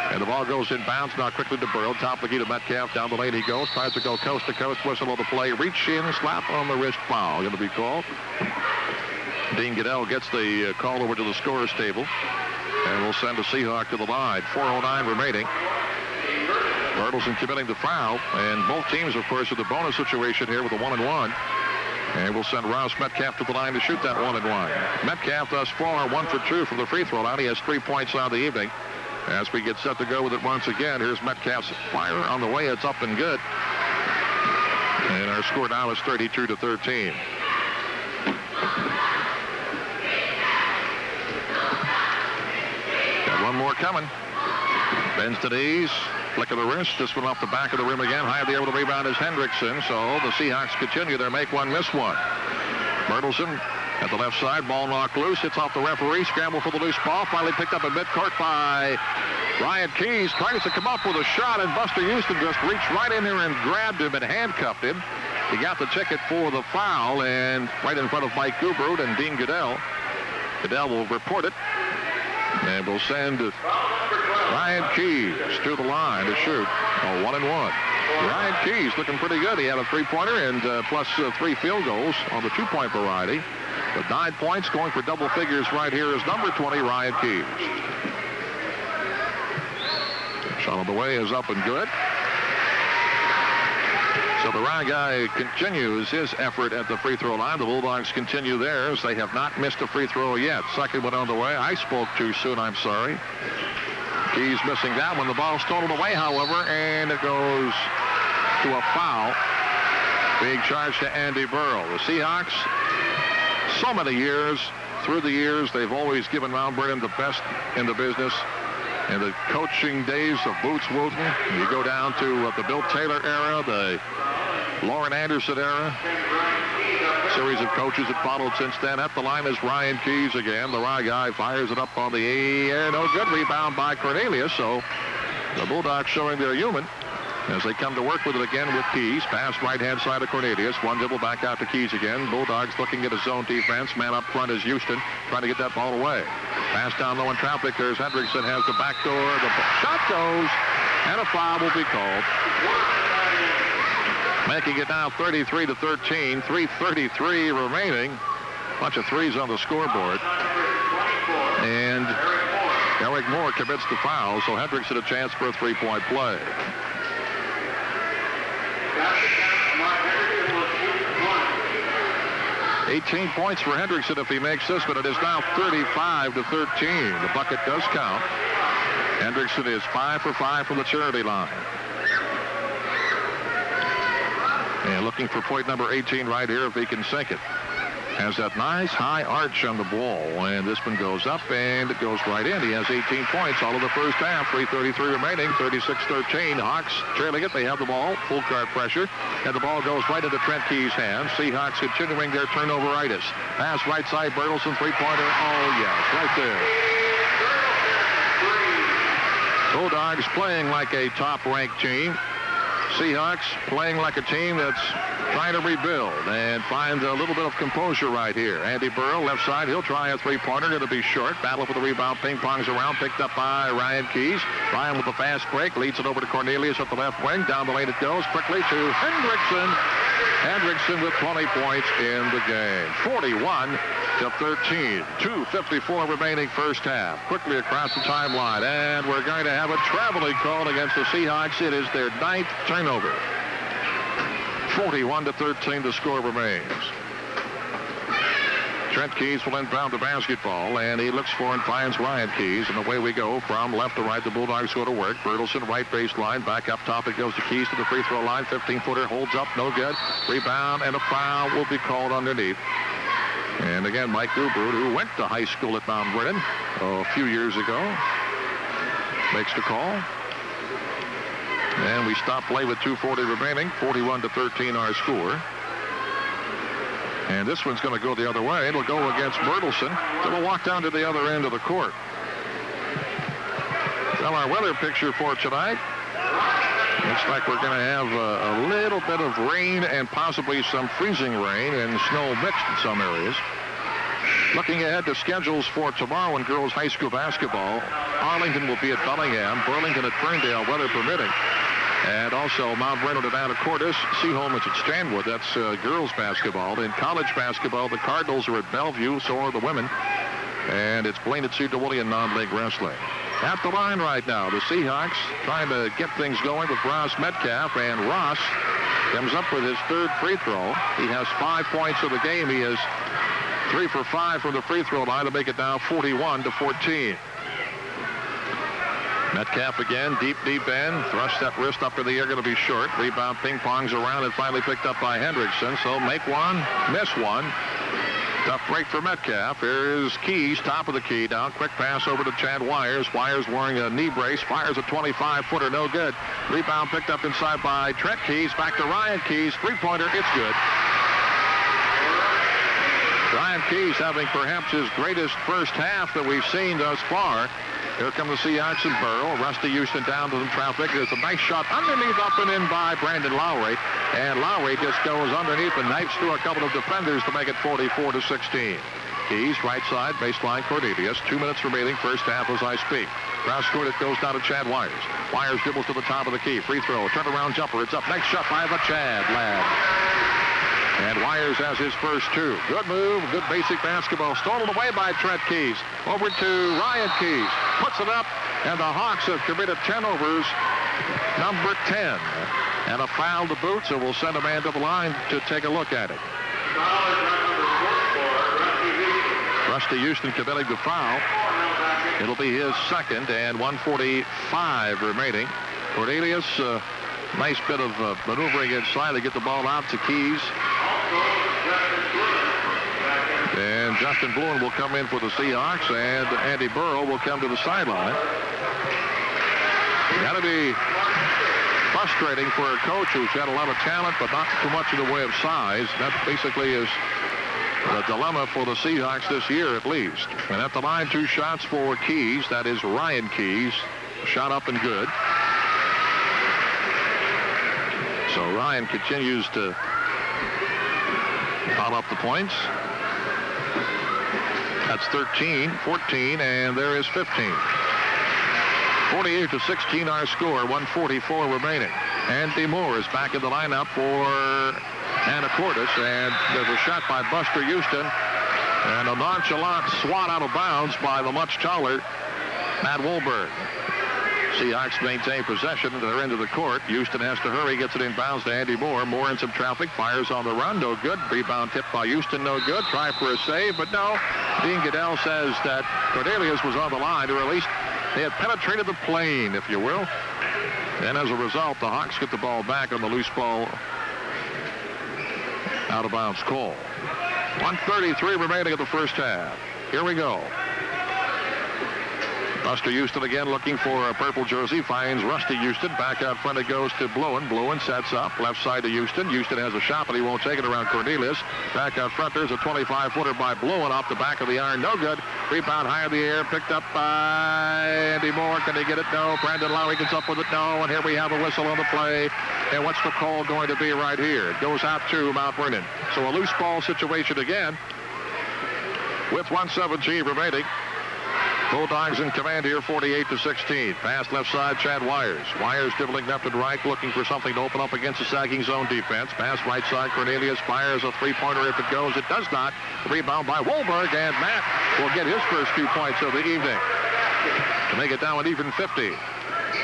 And the ball goes in bounds now quickly to Burrow. Top of the key to Metcalf. Down the lane he goes. Tries to go coast to coast. Whistle on the play. Reach in. Slap on the wrist. Foul going to be called. Dean Goodell gets the call over to the scorer's table. And we'll send a Seahawk to the line. 4:09 remaining. Bertelsen committing the foul. And both teams, of course, with the bonus situation here with a 1-and-1. And we'll send Ross Metcalf to the line to shoot that 1-and-1. Metcalf thus far 1 for 2 from the free throw line. He has 3 points on the evening. As we get set to go with it once again, here's Metcalf's fire on the way. It's up and good. And our score now is 32-13. Got one more coming. Bends to knees. Flick of the wrist. This one off the back of the rim again. High in the air with the rebound is Hendrickson. So the Seahawks continue their make one, miss one. Bertelsen at the left side, ball knocked loose. Hits off the referee. Scramble for the loose ball. Finally picked up in midcourt by Ryan Keys. Tries to come up with a shot, and Buster Houston just reached right in there and grabbed him and handcuffed him. He got the ticket for the foul, and right in front of Mike Gubrud and Dean Goodell. Goodell will report it, and we'll send Ryan Keys to the line to shoot a 1-and-1. Ryan Keys looking pretty good. He had a 3-pointer and plus 3 field goals on the 2-point variety. With 9 points, going for double figures right here is number 20, Ryan Keys. Shot on the way is up and good. So the Ryan guy continues his effort at the free throw line. The Bulldogs continue theirs. They have not missed a free throw yet. Second one on the way. I spoke too soon, I'm sorry. Keys missing that one. The ball's stolen away, however, and it goes to a foul. Being charged to Andy Burrow. The Seahawks, so many years, through the years, they've always given Mount Vernon the best in the business. In the coaching days of Boots Wooten, you go down to the Bill Taylor era, the Lauren Anderson era. series of coaches that followed since then. At the line is Ryan Keys again. The raw guy fires it up on the air. No good. Rebound by Cornelius. So the Bulldogs showing they're human as they come to work with it again with Keys. Pass right-hand side of Cornelius. One dribble back out to Keys again. Bulldogs looking at a zone defense. Man up front is Houston, trying to get that ball away. Pass down low in traffic. There's Hendrickson, has the back door. The shot goes, and a foul will be called. Making it now 33-13. 3:33 remaining. Bunch of threes on the scoreboard. And Eric Moore commits the foul, so Hendrickson a chance for a three-point play. 18 points for Hendrickson if he makes this, but it is now 35-13. The bucket does count. Hendrickson is 5 for 5 from the charity line. And looking for point number 18 right here if he can sink it. Has that nice high arch on the ball, and this one goes up, and it goes right in. He has 18 points all of the first half. 3:33 remaining, 36-13. Hawks trailing it. They have the ball, full court pressure, and the ball goes right into Trent Key's hands. Seahawks continuing their turnover-itis. Pass right side, Bertelsen, three-pointer. Oh, yes, right there. Bulldogs playing like a top-ranked team. Seahawks playing like a team that's trying to rebuild and find a little bit of composure right here. Andy Burrell, left side, he'll try a three-pointer. It'll be short. Battle for the rebound. Ping-pongs around. Picked up by Ryan Keys. Ryan with a fast break. Leads it over to Cornelius at the left wing. Down the lane it goes. Quickly to Hendrickson. Hendrickson with 20 points in the game. 41-13. 2:54 remaining first half. Quickly across the timeline. And we're going to have a traveling call against the Seahawks. It is their 9th turnover. 41-13, the score remains. Trent Keys will inbound the basketball, and he looks for and finds Ryan Keys, and away we go from left to right. The Bulldogs go to work. Bertelsen, right baseline, back up top. It goes to Keys to the free throw line. 15-footer holds up, no good. Rebound, and a foul will be called underneath. And again, Mike Gubrud, who went to high school at Mount Vernon a few years ago, makes the call. And we stop play with 2:40 remaining. 41-13 our score. And this one's going to go the other way. It'll go against Bertelsen. It'll walk down to the other end of the court. Well, our weather picture for tonight. Looks like we're going to have a little bit of rain and possibly some freezing rain and snow mixed in some areas. Looking ahead to schedules for tomorrow in girls high school basketball, Arlington will be at Bellingham, Burlington at Ferndale, weather permitting. And also Mount Vernon at Anacortes, Seaholm is at Stanwood. That's girls basketball. In college basketball, the Cardinals are at Bellevue, so are the women. And it's Blaine at Cedar Woolley in non-league wrestling. At the line right now, the Seahawks trying to get things going with Ross Metcalf, and Ross comes up with his third free throw. He has 5 points of the game. He is 3 for 5 from the free throw line to make it now 41-14. Metcalf again, deep end. Thrust that wrist up in the air, going to be short. Rebound ping-pongs around and finally picked up by Hendrickson. So make one, miss one. Tough break for Metcalf. Here is Keys, top of the key down. Quick pass over to Chad Wires. Wires wearing a knee brace. Fires a 25-footer, no good. Rebound picked up inside by Trent Keys. Back to Ryan Keys. Three-pointer, it's good. Ryan Keys having perhaps his greatest first half that we've seen thus far. Here come the Seahawks and Burrow. Rusty Houston down to the traffic. There's a nice shot underneath, up and in by Brandon Lowry. And Lowry just goes underneath and knifes through a couple of defenders to make it 44-16. Keys, right side, baseline Cornelius. 2 minutes remaining, first half as I speak. Cross court, it goes down to Chad Wires. Wires dribbles to the top of the key. Free throw, turnaround jumper. It's up. Next shot by the Chad lad. And Wires has his first two. Good move, good basic basketball. Stolen away by Trent Keys. Over to Ryan Keys. Puts it up, and the Hawks have committed turnovers, number 10. And a foul to boot, so we'll send a man to the line to take a look at it. Rusty Houston committing the foul. It'll be his second, and 1:45 remaining. Cornelius, nice bit of maneuvering inside to get the ball out to Keys. And Justin Bluen will come in for the Seahawks, and Andy Burrow will come to the sideline. Got to be frustrating for a coach who's got a lot of talent, but not too much in the way of size. That basically is the dilemma for the Seahawks this year at least. And at the line, 2 shots for Keys. That is Ryan Keys. Shot up and good. So Ryan continues to pile up the points. That's 13, 14, and there is 15. 48-16 our score, 1:44 remaining. Andy Moore is back in the lineup for Anacortes, and there's a shot by Buster Houston, and a nonchalant swat out of bounds by the much taller Matt Wohlberg. Seahawks maintain possession at their end of the court. Houston has to hurry, gets it inbounds to Andy Moore. Moore in some traffic, fires on the run, no good. Rebound tipped by Houston, no good. Try for a save, but no. Dean Goodell says that Cornelius was on the line, or at least they had penetrated the plane, if you will. And as a result, the Hawks get the ball back on the loose ball out of bounds call. 1:33 remaining in the first half. Here we go. Buster Houston again looking for a purple jersey. Finds Rusty Houston. Back out front it goes to Bluen. Bluen sets up. Left side to Houston. Houston has a shot, but he won't take it around Cornelius. Back out front there's a 25-footer by Bluen off the back of the iron. No good. Rebound high in the air. Picked up by Andy Moore. Can he get it? No. Brandon Lowry gets up with it. No. And here we have a whistle on the play. And what's the call going to be right here? It goes out to Mount Vernon. So a loose ball situation again with 1:17 remaining. Bulldogs in command here, 48-16. Pass left side, Chad Wires. Wires dribbling left and right, looking for something to open up against the sagging zone defense. Pass right side, Cornelius fires a three-pointer if it goes. It does not. Rebound by Wohlberg, and Matt will get his first 2 points of the evening to make it now an even 50.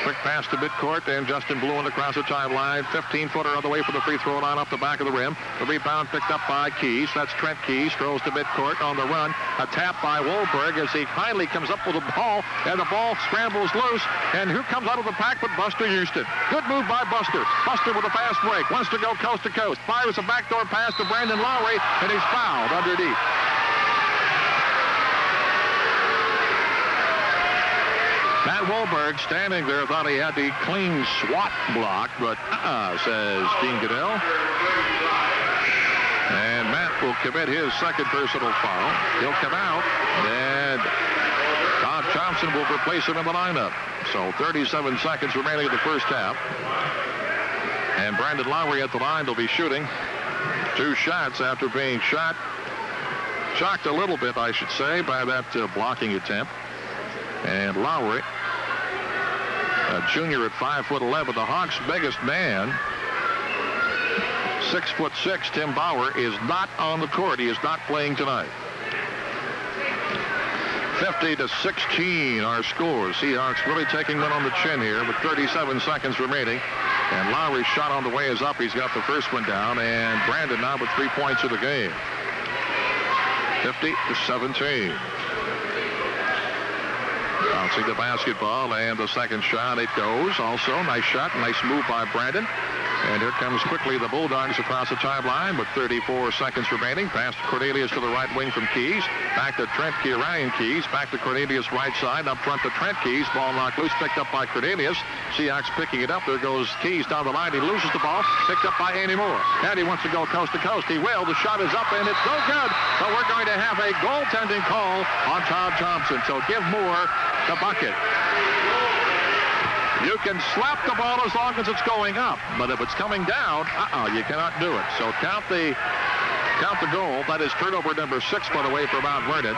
Quick pass to midcourt, and Justin Bluen across the timeline. 15-footer on the way for the free throw line up the back of the rim. The rebound picked up by Keys. That's Trent Keys. Throws to midcourt on the run. A tap by Wohlberg as he finally comes up with the ball, and the ball scrambles loose. And who comes out of the pack but Buster Houston? Good move by Buster. Buster with a fast break. Wants to go coast to coast. Fires a backdoor pass to Brandon Lowry, and he's fouled underneath. Matt Wohlberg standing there thought he had the clean swat block, but says Dean Goodell. And Matt will commit his second personal foul. He'll come out, and Todd Thompson will replace him in the lineup. So 37 seconds remaining in the first half. And Brandon Lowry at the line will be shooting 2 shots after being shocked a little bit, I should say, by that blocking attempt. And Lowry, a junior at 5'11", the Hawks' biggest man, 6'6", Tim Bauer, is not on the court. He is not playing tonight. 50-16 our score. Seahawks really taking one on the chin here with 37 seconds remaining. And Lowry's shot on the way is up. He's got the first one down. And Brandon now with 3 points of the game. 50-17. Bouncing the basketball, and the second shot, it goes. Also, nice shot, nice move by Brandon. And here comes quickly the Bulldogs across the timeline with 34 seconds remaining. Pass to Cornelius to the right wing from Keys. Back to Trent Key, Ryan Keys. Back to Cornelius right side. Up front to Trent Keys. Ball knocked loose, picked up by Cornelius. Seahawks picking it up. There goes Keys down the line. He loses the ball. Picked up by Andy Moore. And he wants to go coast to coast. He will. The shot is up, and it's no good. So we're going to have a goaltending call on Todd Thompson. So give Moore the bucket. You can slap the ball as long as it's going up, but if it's coming down, you cannot do it. So count the goal. That is turnover number 6, by the way, for Mount Vernon.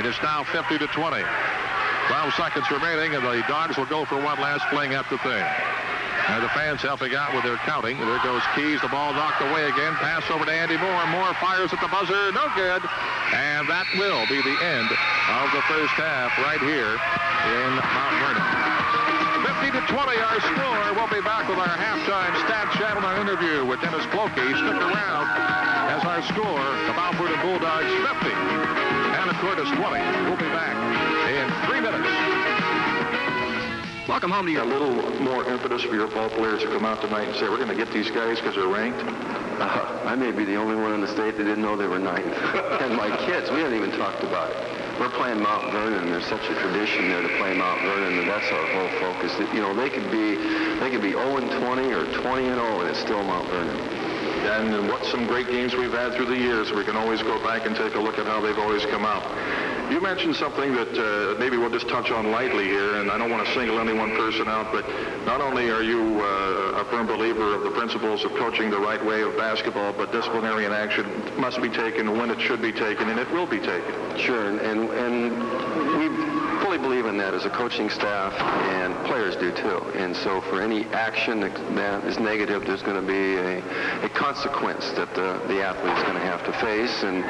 It is now 50-20. 12 seconds remaining, and the Dogs will go for one last fling at the thing. And the fans helping out with their counting. There goes Keys. The ball knocked away again. Pass over to Andy Moore. Moore fires at the buzzer. No good. And that will be the end of the first half right here in Mount Vernon. 50-20 our score. We'll be back with our halftime stat chat and our interview with Dennis Clokey. Stick around as our score, the Mount Vernon Bulldogs 50, Anacortes 20. We'll be back in 3 minutes. Welcome home to your... A little more impetus for your ball players to come out tonight and say, we're going to get these guys because they're ranked? I may be the only one in the state that didn't know they were ninth. And my kids, we haven't even talked about it. We're playing Mount Vernon. There's such a tradition there to play Mount Vernon, and that's our whole focus. That, you know, they could be 0-20 or 20-0, and it's still Mount Vernon. And what some great games we've had through the years. We can always go back and take a look at how they've always come out. You mentioned something that maybe we'll just touch on lightly here, and I don't want to single any one person out, but not only are you a firm believer of the principles of coaching the right way of basketball, but disciplinary action must be taken when it should be taken, and it will be taken. Sure, and we fully believe in that as a coaching staff, and players do too. And so for any action that is negative, there's going to be a consequence that the athlete is going to have to face. And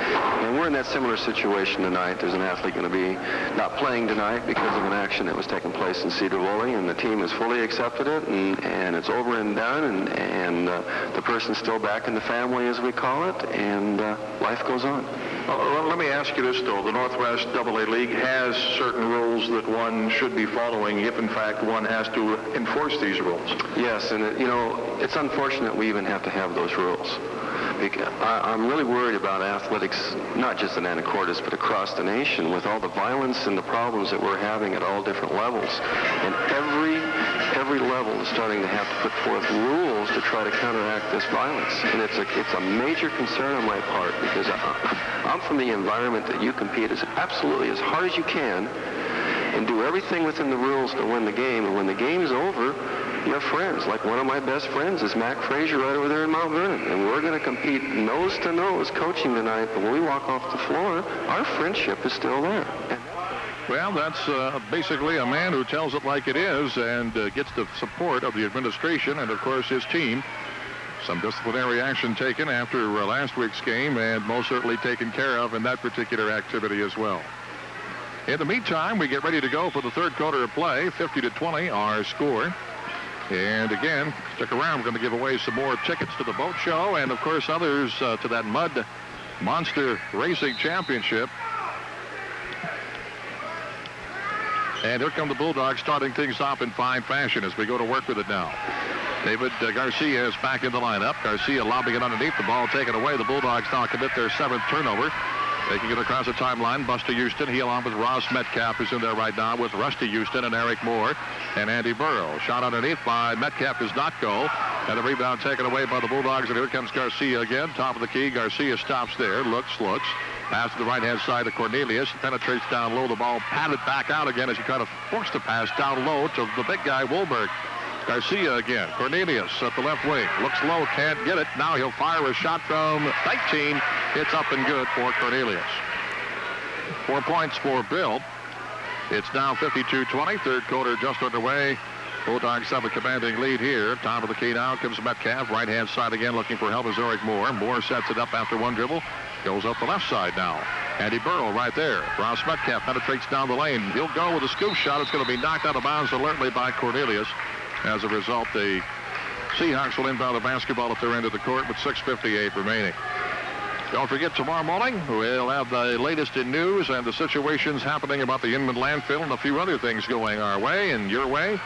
we're in that similar situation tonight. There's an athlete going to be not playing tonight because of an action that was taking place in Cedar Woolley, and the team has fully accepted it, and it's over and done, and the person's still back in the family, as we call it, and life goes on. Well, let me ask you this, though. The Northwest AA League has certain rules that one should be following if, in fact, one has to enforce these rules. Yes, and it's unfortunate we even have to have those rules. I'm really worried about athletics, not just in Anacortes, but across the nation, with all the violence and the problems that we're having at all different levels. And every level is starting to have to put forth rules to try to counteract this violence. And it's a major concern on my part, because I'm from the environment that you compete absolutely as hard as you can and do everything within the rules to win the game. And when the game is over, you have friends. Like one of my best friends is Mac Frazier right over there in Mount Vernon. And we're going to compete nose to nose coaching tonight. But when we walk off the floor, our friendship is still there. Well, that's basically a man who tells it like it is and gets the support of the administration and, of course, his team. Some disciplinary action taken after last week's game, and most certainly taken care of in that particular activity as well. In the meantime, we get ready to go for the third quarter of play. 50-20 our score. And again, stick around. We're going to give away some more tickets to the boat show and, of course, others to that Mud Monster Racing Championship. And here come the Bulldogs starting things off in fine fashion as we go to work with it now. David Garcia is back in the lineup. Garcia lobbing it underneath. The ball taken away. The Bulldogs now commit their 7th turnover. Taking it across the timeline, Buster Houston. He, along with Ross Metcalf, is in there right now with Rusty Houston and Eric Moore and Andy Burrow. Shot underneath by Metcalf does not go. And the rebound taken away by the Bulldogs. And here comes Garcia again. Top of the key. Garcia stops there. Looks. Pass to the right-hand side to Cornelius. Penetrates down low. The ball patted back out again as he kind of forced the pass down low to the big guy, Wolberg. Garcia again. Cornelius at the left wing. Looks low, can't get it. Now he'll fire a shot from 19. It's up and good for Cornelius. 4 points for Bill. It's now 52-20. Third quarter just underway. Bulldogs have a commanding lead here. Top of the key now comes Metcalf. Right-hand side again looking for help is Eric Moore. Moore sets it up after one dribble. Goes up the left side now. Andy Burrow right there. Ross Metcalf penetrates down the lane. He'll go with a scoop shot. It's going to be knocked out of bounds alertly by Cornelius. As a result, the Seahawks will inbound the basketball at their end of the court with 6:58 remaining. Don't forget, tomorrow morning, we'll have the latest in news and the situations happening about the Inman landfill and a few other things going our way and your way.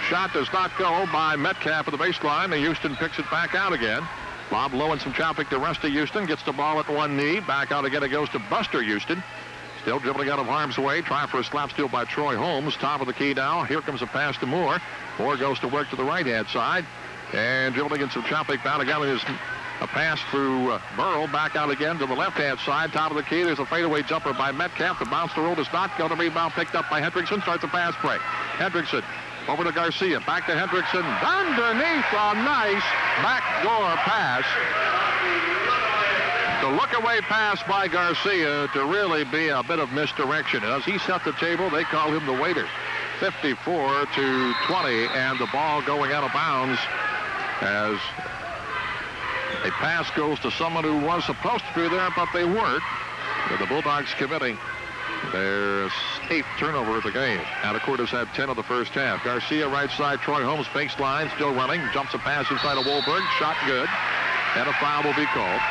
Shot does not go by Metcalf at the baseline. And Houston picks it back out again. Bob low and some traffic to Rusty Houston. Gets the ball at one knee. Back out again it goes to Buster Houston. Still dribbling out of harm's way. Try for a slap steal by Troy Holmes. Top of the key now. Here comes a pass to Moore. Moore goes to work to the right-hand side. And dribbling in some traffic down again is a pass through Burrow. Back out again to the left-hand side. Top of the key. There's a fadeaway jumper by Metcalf. The bounce to roll does not go. The rebound picked up by Hendrickson. Starts a pass break. Hendrickson over to Garcia. Back to Hendrickson. Underneath a nice backdoor pass. The look-away pass by Garcia to really be a bit of misdirection. As he set the table, they call him the waiter. 54-20, and the ball going out of bounds as a pass goes to someone who was supposed to be there, but they weren't. With the Bulldogs committing their 8th turnover of the game. Anacortes had 10 of the first half. Garcia right side, Troy Holmes baseline, still running. Jumps a pass inside of Wolberg. Shot good. And a foul will be called.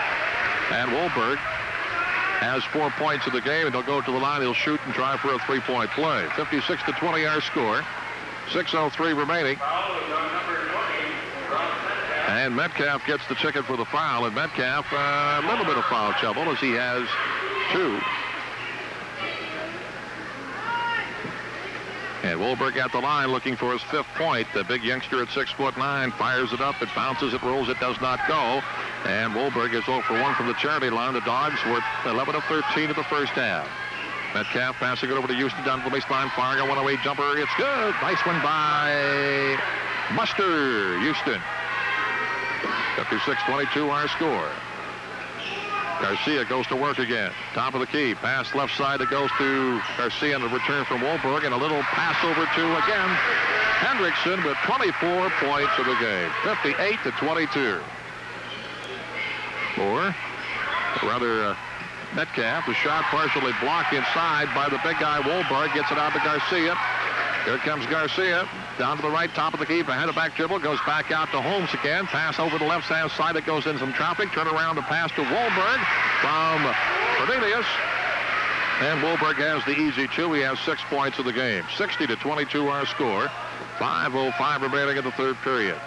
And Wolberg has 4 points in the game, and he'll go to the line. He'll shoot and try for a three-point play. 56-20 our score. 6:03 remaining. And Metcalf gets the ticket for the foul, and Metcalf a little bit of foul trouble as he has 2. And Wolberg at the line looking for his 5th point. The big youngster at 6'9" fires it up. It bounces, it rolls, it does not go. And Wolberg is 0 for 1 from the charity line. The Dogs were 11 of 13 in the first half. Metcalf passing it over to Houston down to the baseline. Firing a 1-away jumper. It's good. Nice one by Buster Houston. 56-22 our score. Garcia goes to work again. Top of the key. Pass left side that goes to Garcia on the return from Wolberg. And a little pass over to, again, Hendrickson with 24 points of the game. 58-22. Moore, rather Metcalf. The shot partially blocked inside by the big guy Wolberg. Gets it out to Garcia. Here comes Garcia. Down to the right, top of the key, behind a back dribble, goes back out to Holmes again. Pass over the left-hand side, it goes in some traffic. Turn around to pass to Wolberg from Cornelius. And Wolberg has the easy 2. He has 6 points of the game. 60-22 our score. 5:05 remaining in the third period.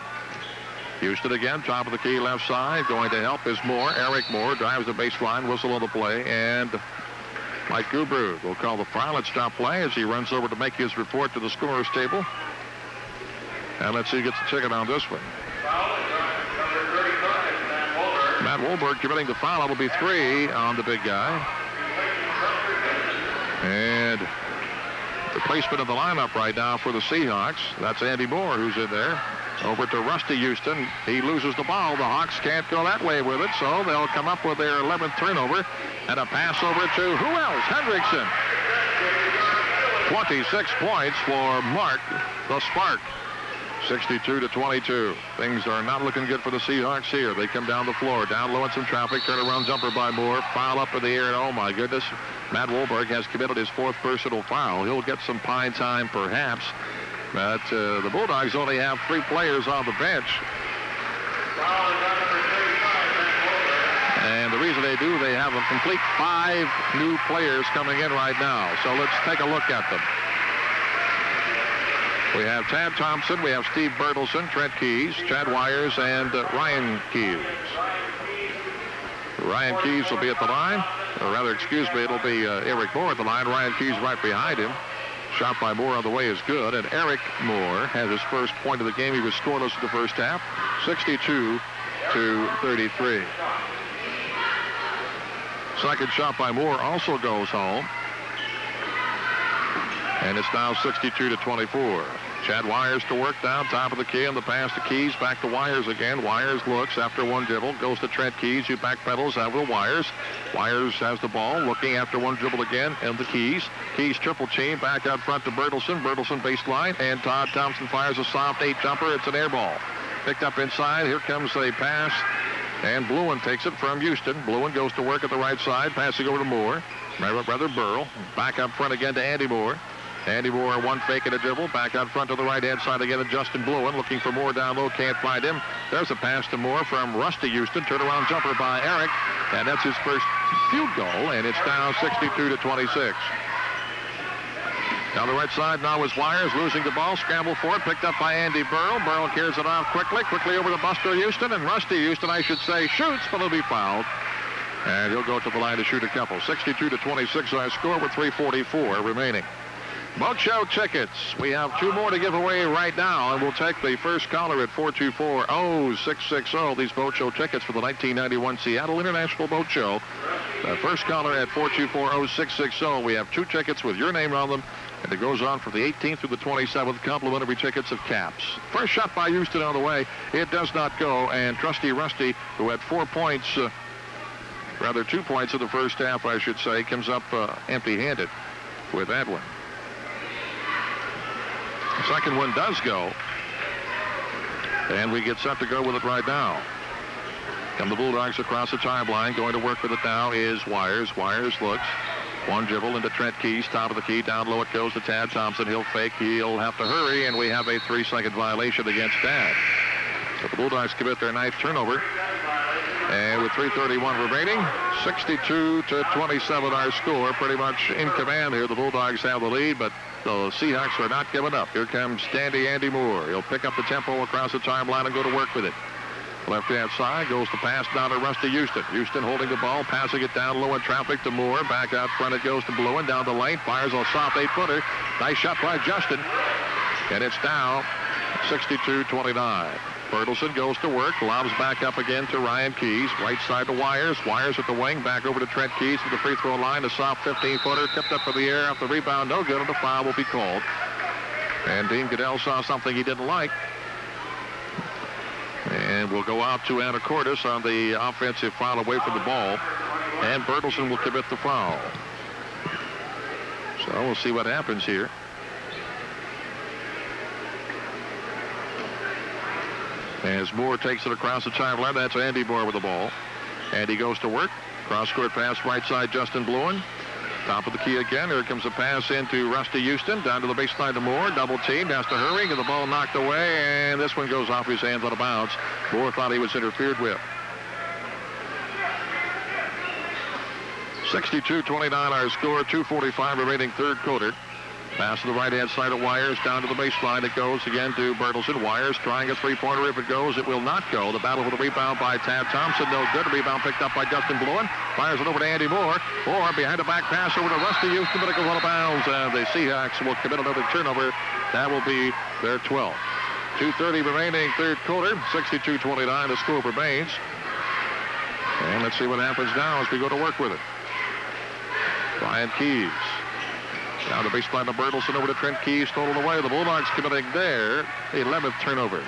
Houston again, top of the key, left side. Going to help is Moore. Eric Moore drives the baseline, whistle on the play, and Mike Gubrud will call the foul at stop play as he runs over to make his report to the scorer's table. And let's see who gets the ticket on this one. Matt Wolberg committing the foul. It'll be 3 on the big guy. And the placement of the lineup right now for the Seahawks. That's Andy Moore who's in there. Over to Rusty Houston. He loses the ball. The Hawks can't go that way with it, so they'll come up with their 11th turnover. And a pass over to who else? Hendrickson. 26 points for Mark the Spark. 62-22. Things are not looking good for the Seahawks here. They come down the floor, down low in some traffic. Turnaround jumper by Moore. Foul up in the air, and oh my goodness, Matt Wolberg has committed his 4th personal foul. He'll get some pine time perhaps, but the Bulldogs only have 3 players on the bench. And the reason they do, they have a complete 5 new players coming in right now. So let's take a look at them. We have Tad Thompson, we have Steve Bertelsen, Trent Keys, Chad Wires, and Ryan Keys. Ryan Keys will be at the line. Or rather, excuse me, it'll be Eric Moore at the line. Ryan Keys right behind him. Shot by Moore on the way is good. And Eric Moore has his first point of the game. He was scoreless in the first half. 62-33. Second shot by Moore also goes home. And it's now 62-24. Chad Wires to work down, top of the key, and the pass to Keys, back to Wires again. Wires looks after one dribble, goes to Trent Keys, who backpedals out with Wires. Wires has the ball, looking after one dribble again, and the Keys. Keys triple chain, back out front to Bertelsen. Bertelsen baseline, and Todd Thompson fires a soft 8 jumper. It's an air ball. Picked up inside, here comes a pass, and Bluin takes it from Houston. Bluin goes to work at the right side, passing over to Moore. Rather Burl, back up front again to Andy Moore. Andy Moore, one fake and a dribble. Back out front to the right-hand side again to Justin Bluin. Looking for Moore down low. Can't find him. There's a pass to Moore from Rusty Houston. Turnaround jumper by Eric. And that's his first field goal. And it's now 62-26. Down the right side now is Wires losing the ball. Scramble for it. Picked up by Andy Burl. Burl carries it off quickly. Quickly over to Buster Houston. And Rusty Houston, I should say, shoots, but he'll be fouled. And he'll go to the line to shoot a couple. 62-26 our score with 3:44 remaining. Boat Show tickets. We have 2 more to give away right now, and we'll take the first caller at 424-0660. These Boat Show tickets for the 1991 Seattle International Boat Show. The first caller at 424-0660. We have 2 tickets with your name on them, and it goes on from the 18th through the 27th. Complimentary tickets of caps. First shot by Houston on the way. It does not go, and Trusty Rusty, who had 4 points, rather 2 points in the first half, I should say, comes up empty-handed with that one. The second one does go. And we get set to go with it right now. Come the Bulldogs across the timeline. Going to work with it now is Wires. Wires looks. One dribble into Trent Keys. Top of the key. Down low it goes to Tad Thompson. He'll fake. He'll have to hurry. And we have a 3-second violation against Tad. So the Bulldogs commit their 9th turnover. And with 3:31 remaining, 62-27 our score. Pretty much in command here. The Bulldogs have the lead, but the Seahawks are not giving up. Here comes Dandy Andy Moore. He'll pick up the tempo across the timeline and go to work with it. Left-hand side goes the pass down to Rusty Houston. Houston holding the ball, passing it down low in traffic to Moore. Back out front it goes to Bluen down the lane. Fires a soft 8-footer. Nice shot by Justin. And it's now 62-29. Bertelsen goes to work, lobs back up again to Ryan Keys. Right side to Wires. Wires at the wing, back over to Trent Keys to the free throw line. A soft 15-footer tipped up for the air. Off the rebound, no good, and the foul will be called. And Dean Goodell saw something he didn't like. And we'll go out to Anacortes on the offensive foul away from the ball. And Bertelsen will commit the foul. So we'll see what happens here. As Moore takes it across the timeline, that's Andy Moore with the ball. Andy goes to work. Cross-court pass right side, Justin Bluen. Top of the key again. Here comes a pass into Rusty Houston. Down to the baseline to Moore. Double teamed. Has to hurry. Get the ball knocked away. And this one goes off his hands out of bounds. Moore thought he was interfered with. 62-29 our score. 2:45 remaining third quarter. Pass to the right-hand side of Wires down to the baseline. It goes again to Bertelsen. Wires trying a three-pointer. If it goes, it will not go. The battle for the rebound by Tad Thompson. No good. The rebound picked up by Justin Bluen. Fires it over to Andy Moore. Moore behind the back pass over to Rusty Houston, but it goes out of bounds. And the Seahawks will commit another turnover. That will be their 12th. 2:30 remaining third quarter. 62-29 the score remains. And let's see what happens now as we go to work with it. Ryan Keys. Down the baseline to Bertelsen over to Trent Keys, stolen away. The Bulldogs committing their 11th turnover.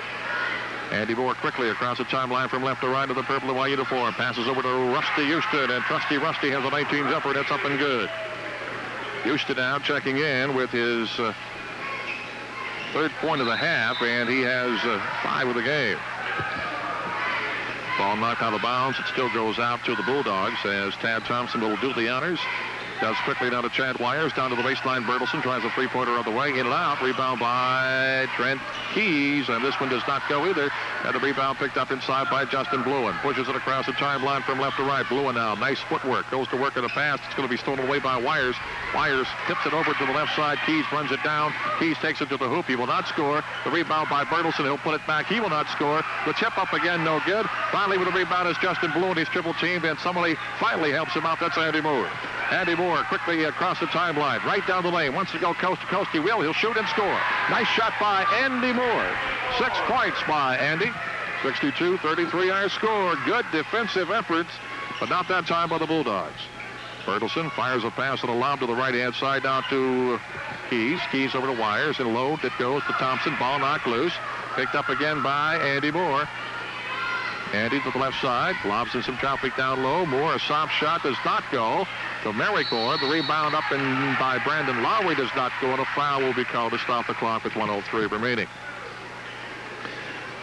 Andy Moore quickly across the timeline from left to right of the purple and white uniform. Passes over to Rusty Houston, and Trusty Rusty has a 19 jumper. That's up and good. Houston now checking in with his third point of the half, and he has 5 of the game. Ball knocked out of bounds. It still goes out to the Bulldogs as Tad Thompson will do the honors. Does quickly down to Chad Wires, down to the baseline. Bertelsen tries a three-pointer on the way, in and out. Rebound by Trent Keys, and this one does not go either. And the rebound picked up inside by Justin Bluen. Pushes it across the timeline from left to right. Bluen now, nice footwork. Goes to work in the pass. It's going to be stolen away by Wires. Wires tips it over to the left side. Keys runs it down. Keys takes it to the hoop. He will not score. The rebound by Bertelsen. He'll put it back. He will not score. The chip up again, no good. Finally with the rebound is Justin Bluen. He's triple teamed, and somebody finally helps him out. That's Andy Moore. Andy Moore quickly across the timeline, right down the lane. Wants to go coast to coast. He will. He'll shoot and score. Nice shot by Andy Moore. 6 points by Andy. 62-33 our score. Good defensive efforts, but not that time by the Bulldogs. Bertelsen fires a pass and a lob to the right-hand side down to Keys. Keys over to Wires, and low it goes to Thompson. Ball knocked loose. Picked up again by Andy Moore. Andy to the left side, lobs in some traffic down low. Moore, a soft shot, does not go. To Merricore, the rebound up and by Brandon Lowry does not go, and a foul will be called to stop the clock with 1:03 remaining.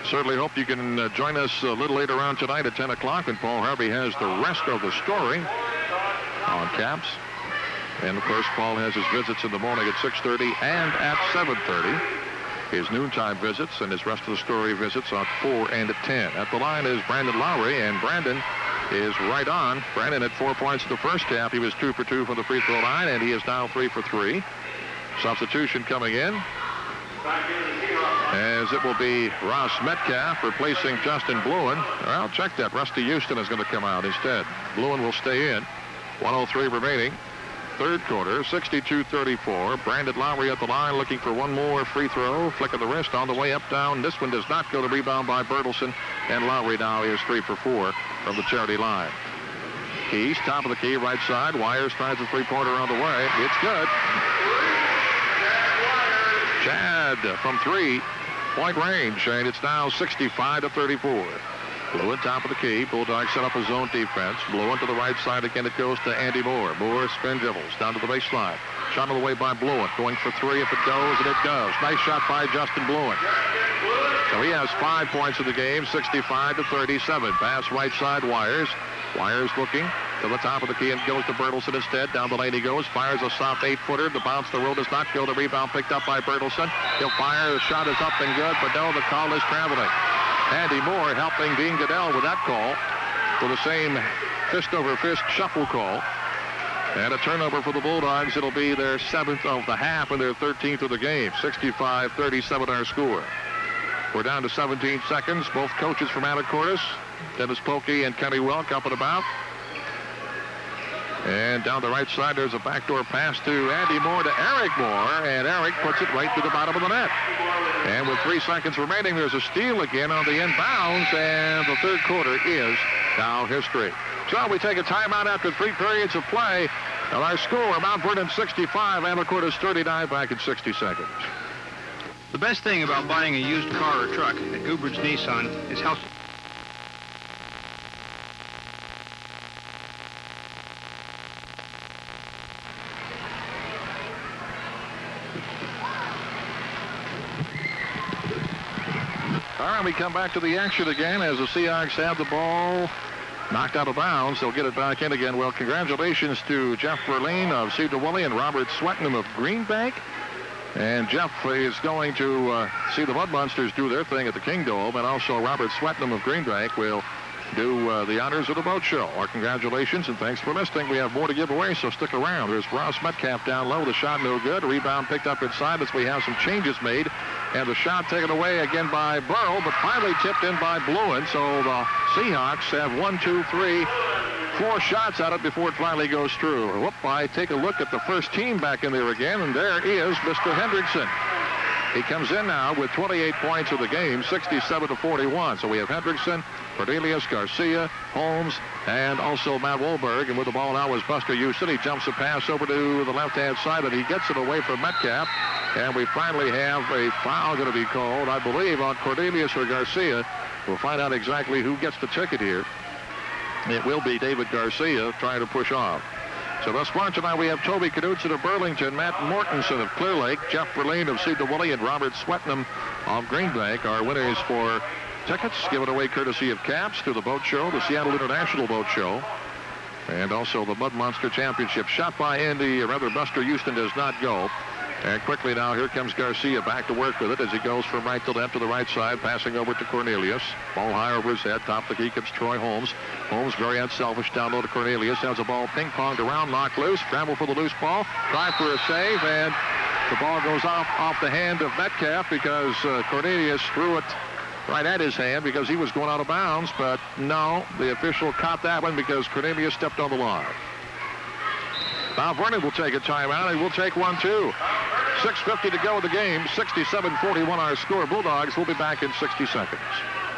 Certainly hope you can join us a little later on tonight at 10 o'clock when Paul Harvey has the rest of the story on Caps. And, of course, Paul has his visits in the morning at 6:30 and at 7:30. His noontime visits and his rest of the story visits on 4 and at 10. At the line is Brandon Lowry, and Brandon is right on. Brandon had 4 points in the first half. He was 2 for 2 from the free throw line, and he is now 3 for 3. Substitution coming in, as it will be Ross Metcalf replacing Justin Bluen. I'll check that. Rusty Houston is going to come out instead. Bluen will stay in. 1:03 remaining. Third quarter, 62-34. Brandon Lowry at the line looking for one more free throw. Flick of the wrist on the way up, down. This one does not go. The rebound by Bertelsen. And Lowry now is 3 for 4 from the charity line. Keys, top of the key, right side. Wires tries a three-pointer on the way. It's good. Chad from 3-point range. And it's now 65-34. Bluen top of the key. Bulldogs set up a zone defense. Bluen to the right side. Again, it goes to Andy Moore. Moore spin dribbles down to the baseline. Shot on the way by Bluen. Going for 3 if it goes, and it goes. Nice shot by Justin Bluen. So he has 5 points in the game, 65-37. Pass right side, Wires. Wires looking to the top of the key and goes to Bertelsen instead. Down the lane he goes. Fires a soft 8-footer. The bounce, the roll does not go. The rebound picked up by Bertelsen. He'll fire. The shot is up and good, but no, the call is traveling. Andy Moore helping Dean Goodell with that call for the same fist-over-fist shuffle call. And a turnover for the Bulldogs. It'll be their 7th of the half and their 13th of the game. 65-37 our score. We're down to 17 seconds. Both coaches from Anacortes, Dennis Polkey and Kenny Welk, up and about. And down the right side, there's a backdoor pass to Andy Moore to Eric Moore, and Eric puts it right to the bottom of the net. And with 3 seconds remaining, there's a steal again on the inbounds, and the third quarter is now history. So we take a timeout after 3 periods of play. And our score, Mount Vernon 65, Anacortes 39, back in 60 seconds. The best thing about buying a used car or truck at Goobridge Nissan is how... All right, we come back to the action again as the Seahawks have the ball knocked out of bounds. They'll get it back in again. Well, congratulations to Jeff Verleen of Cedar Woolley and Robert Swetnam of Green Bank. And Jeff is going to see the Mud Monsters do their thing at the King Dome, and also Robert Swetnam of Green Bank will do the honors of the boat show. Our congratulations and thanks for listening. We have more to give away, so stick around. There's Ross Metcalf down low. The shot no good. Rebound picked up inside as we have some changes made. And the shot taken away again by Burrow, but finally tipped in by Bluen. So the Seahawks have 1, 2, 3, 4 shots at it before it finally goes through. Whoop, I take a look at the first team back in there again, and there is Mr. Hendrickson. He comes in now with 28 points of the game, 67-41. So we have Hendrickson, Cornelius, Garcia, Holmes, and also Matt Wolberg. And with the ball now is Buster Houston. He jumps a pass over to the left-hand side, and he gets it away from Metcalf. And we finally have a foul going to be called, I believe, on Cornelius or Garcia. We'll find out exactly who gets the ticket here. It will be David Garcia trying to push off. So thus far tonight we have Toby Knudsen of Burlington, Matt Mortensen of Clear Lake, Jeff Verleen of Cedar Woolley, and Robert Swetnam of Green Bank are winners for tickets given away courtesy of Caps to the boat show, the Seattle International Boat Show, and also the Mud Monster Championship. Shot by Andy, or rather Buster Houston does not go. And quickly now, here comes Garcia back to work with it as he goes from right to left to the right side, passing over to Cornelius. Ball high over his head. Top of the key comes Troy Holmes. Holmes very unselfish down low to Cornelius. Has a ball ping-ponged around, knocked loose. Scramble for the loose ball. Try for a save, and the ball goes off the hand of Metcalf because Cornelius threw it right at his hand because he was going out of bounds. But no, the official caught that one because Cornelius stepped on the line. Mount Vernon will take a timeout, and we'll take one, too. 6:50 to go in the game. 67-41 our score. Bulldogs will be back in 60 seconds.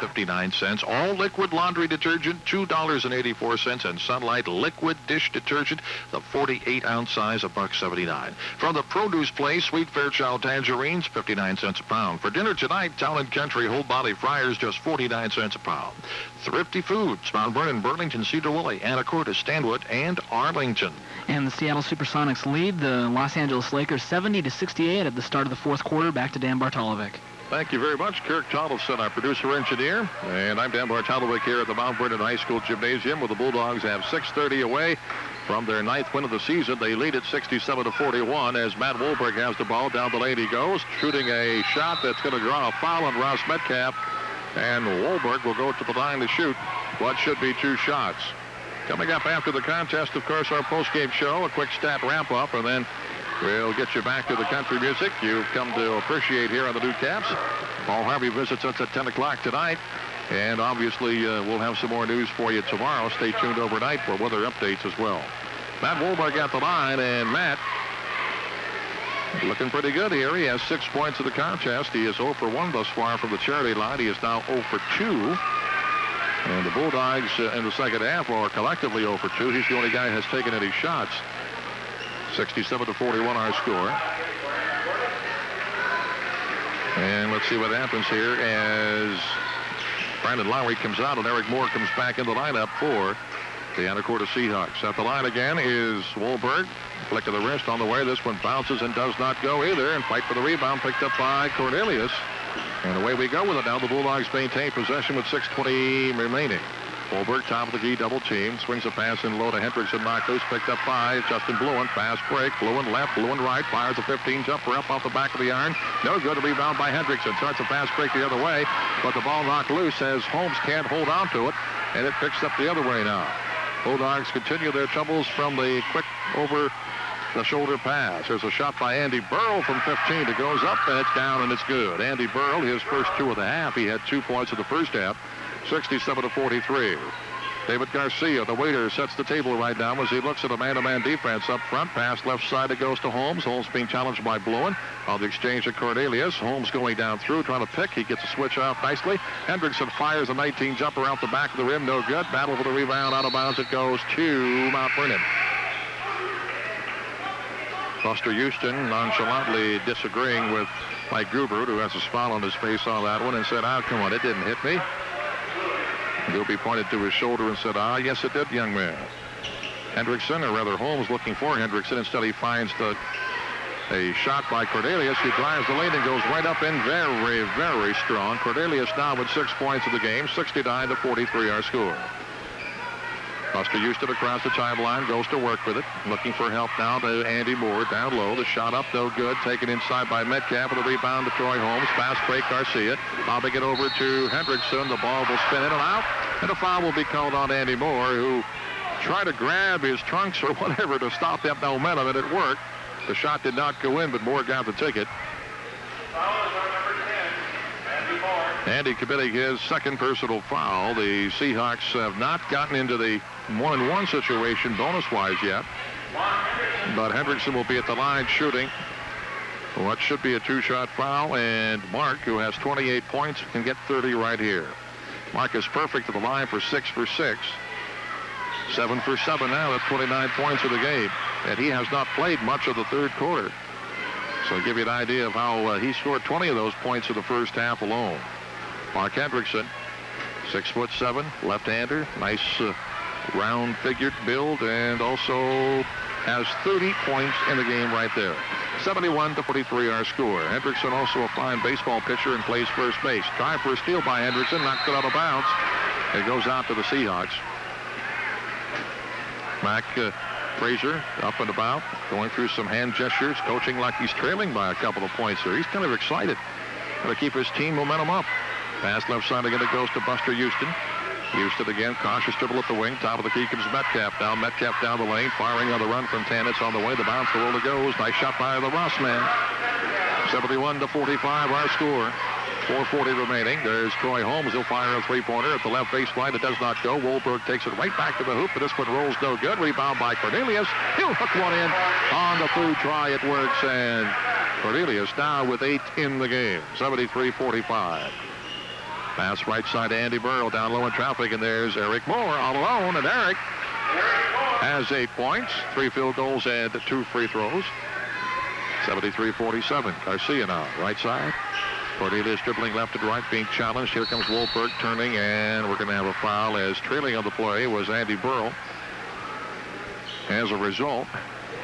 59 cents. All liquid laundry detergent, $2.84. And Sunlight liquid dish detergent, the 48-ounce size, $1.79. From the produce place, Sweet Fairchild tangerines, 59 cents a pound. For dinner tonight, Town and Country whole body fryers, just 49 cents a pound. Thrifty Foods, Mount Vernon, Burlington, Cedar Woolley, Anacortes, Stanwood, and Arlington. And the Seattle Supersonics lead the Los Angeles Lakers 70-68 at the start of the fourth quarter. Back to Dan Bartolovic. Thank you very much, Kirk Tollefson, our producer-engineer. And I'm Dan Bartolovic here at the Mount Vernon High School Gymnasium, where the Bulldogs have 6:30 away from their 9th win of the season. They lead it 67-41 as Matt Wolberg has the ball. Down the lane he goes, shooting a shot that's going to draw a foul on Ross Metcalf. And Wolberg will go to the line to shoot what should be 2 shots. Coming up after the contest, of course, our postgame show, a quick stat wrap-up, and then we'll get you back to the country music you've come to appreciate here on the New Caps. Paul Harvey visits us at 10 o'clock tonight. And obviously, we'll have some more news for you tomorrow. Stay tuned overnight for weather updates as well. Matt Wolberg at the line, and Matt looking pretty good here. He has 6 points in the contest. He is 0 for 1 thus far from the charity line. He is now 0 for 2. And the Bulldogs in the second half are collectively 0 for 2. He's the only guy who has taken any shots. 67-41 our score. And let's see what happens here as Brandon Lowry comes out and Eric Moore comes back in the lineup for the Anacortes Seahawks. At the line again is Wolberg. Flick of the wrist on the way. This one bounces and does not go either. And fight for the rebound picked up by Cornelius. And away we go with it now. The Bulldogs maintain possession with 6:20 remaining. Wolberg, top of the key, double team. Swings a pass in low to Hendrickson. Knocked loose, picked up by Justin Bluen. Fast break. Bluen left, Bluen right. Fires a 15-jumper up off the back of the iron. No good. A rebound by Hendrickson. Starts a fast break the other way. But the ball knocked loose as Holmes can't hold on to it. And it picks up the other way now. Bulldogs continue their troubles from the quick over the shoulder pass. There's a shot by Andy Burrell from 15. It goes up, and it's down, and it's good. Andy Burrell, his first 2 of the half. He had 2 points in the first half, 67-43. David Garcia, the waiter, sets the table right now as he looks at a man-to-man defense up front. Pass left side, it goes to Holmes. Holmes being challenged by Bluen. On the exchange of Cornelius. Holmes going down through, trying to pick. He gets a switch off nicely. Hendrickson fires a 19 jumper out the back of the rim. No good. Battle for the rebound. Out of bounds it goes to Mount Vernon. Buster Houston nonchalantly disagreeing with Mike Gruber, who has a smile on his face on that one, and said, come on, it didn't hit me. Gruber pointed to his shoulder and said, yes, it did, young man. Hendrickson, or rather Holmes, looking for Hendrickson. Instead, he finds a shot by Cornelius. He drives the lane and goes right up in very, very strong. Cornelius now with 6 points of the game, 69-43 our score. Buster Houston across the timeline, goes to work with it. Looking for help now to Andy Moore, down low. The shot up, no good. Taken inside by Metcalf with a rebound to Troy Holmes. Fast break, Garcia. Bobbing it over to Hendrickson. The ball will spin in and out. And a foul will be called on Andy Moore, who tried to grab his trunks or whatever to stop that momentum, and it worked. The shot did not go in, but Moore got the ticket. Andy committing his second personal foul. The Seahawks have not gotten into the 1-and-1 situation bonus-wise yet. But Hendrickson will be at the line shooting what should be a 2-shot foul. And Mark, who has 28 points, can get 30 right here. Mark is perfect at the line for 6 for 6. 7 for 7 now. That's 29 points of the game. And he has not played much of the third quarter. So I'll give you an idea of how he scored 20 of those points in the first half alone. Mark Hendrickson, 6'7", left-hander, nice round-figured build, and also has 30 points in the game right there. 71-43 our score. Hendrickson also a fine baseball pitcher and plays first base. Try for a steal by Hendrickson, knocked it out of bounds. It goes out to the Seahawks. Mac Frazier up and about, going through some hand gestures, coaching like he's trailing by a couple of points there. He's kind of excited. Got to keep his team momentum up. Pass left side again, it goes to Buster Houston. Houston again, cautious dribble at the wing. Top of the key comes Metcalf down. Metcalf down the lane, firing on the run from 10. It's on the way. The bounce, the roller goes. Nice shot by the Ross man. 71-45 our score. 4:40 remaining. There's Troy Holmes. He'll fire a three-pointer at the left baseline. It does not go. Wolberg takes it right back to the hoop, but this one rolls no good. Rebound by Cornelius. He'll hook one in. On the third try, it works, and Cornelius now with 8 in the game. 73-45. Pass right side to Andy Burrell, down low in traffic, and there's Eric Moore all alone, and Eric has 8 points, 3 field goals, and 2 free throws. 73-47. Garcia now, right side. Cornelius dribbling left and right, being challenged. Here comes Wolberg turning, and we're going to have a foul as trailing on the play was Andy Burrell. As a result,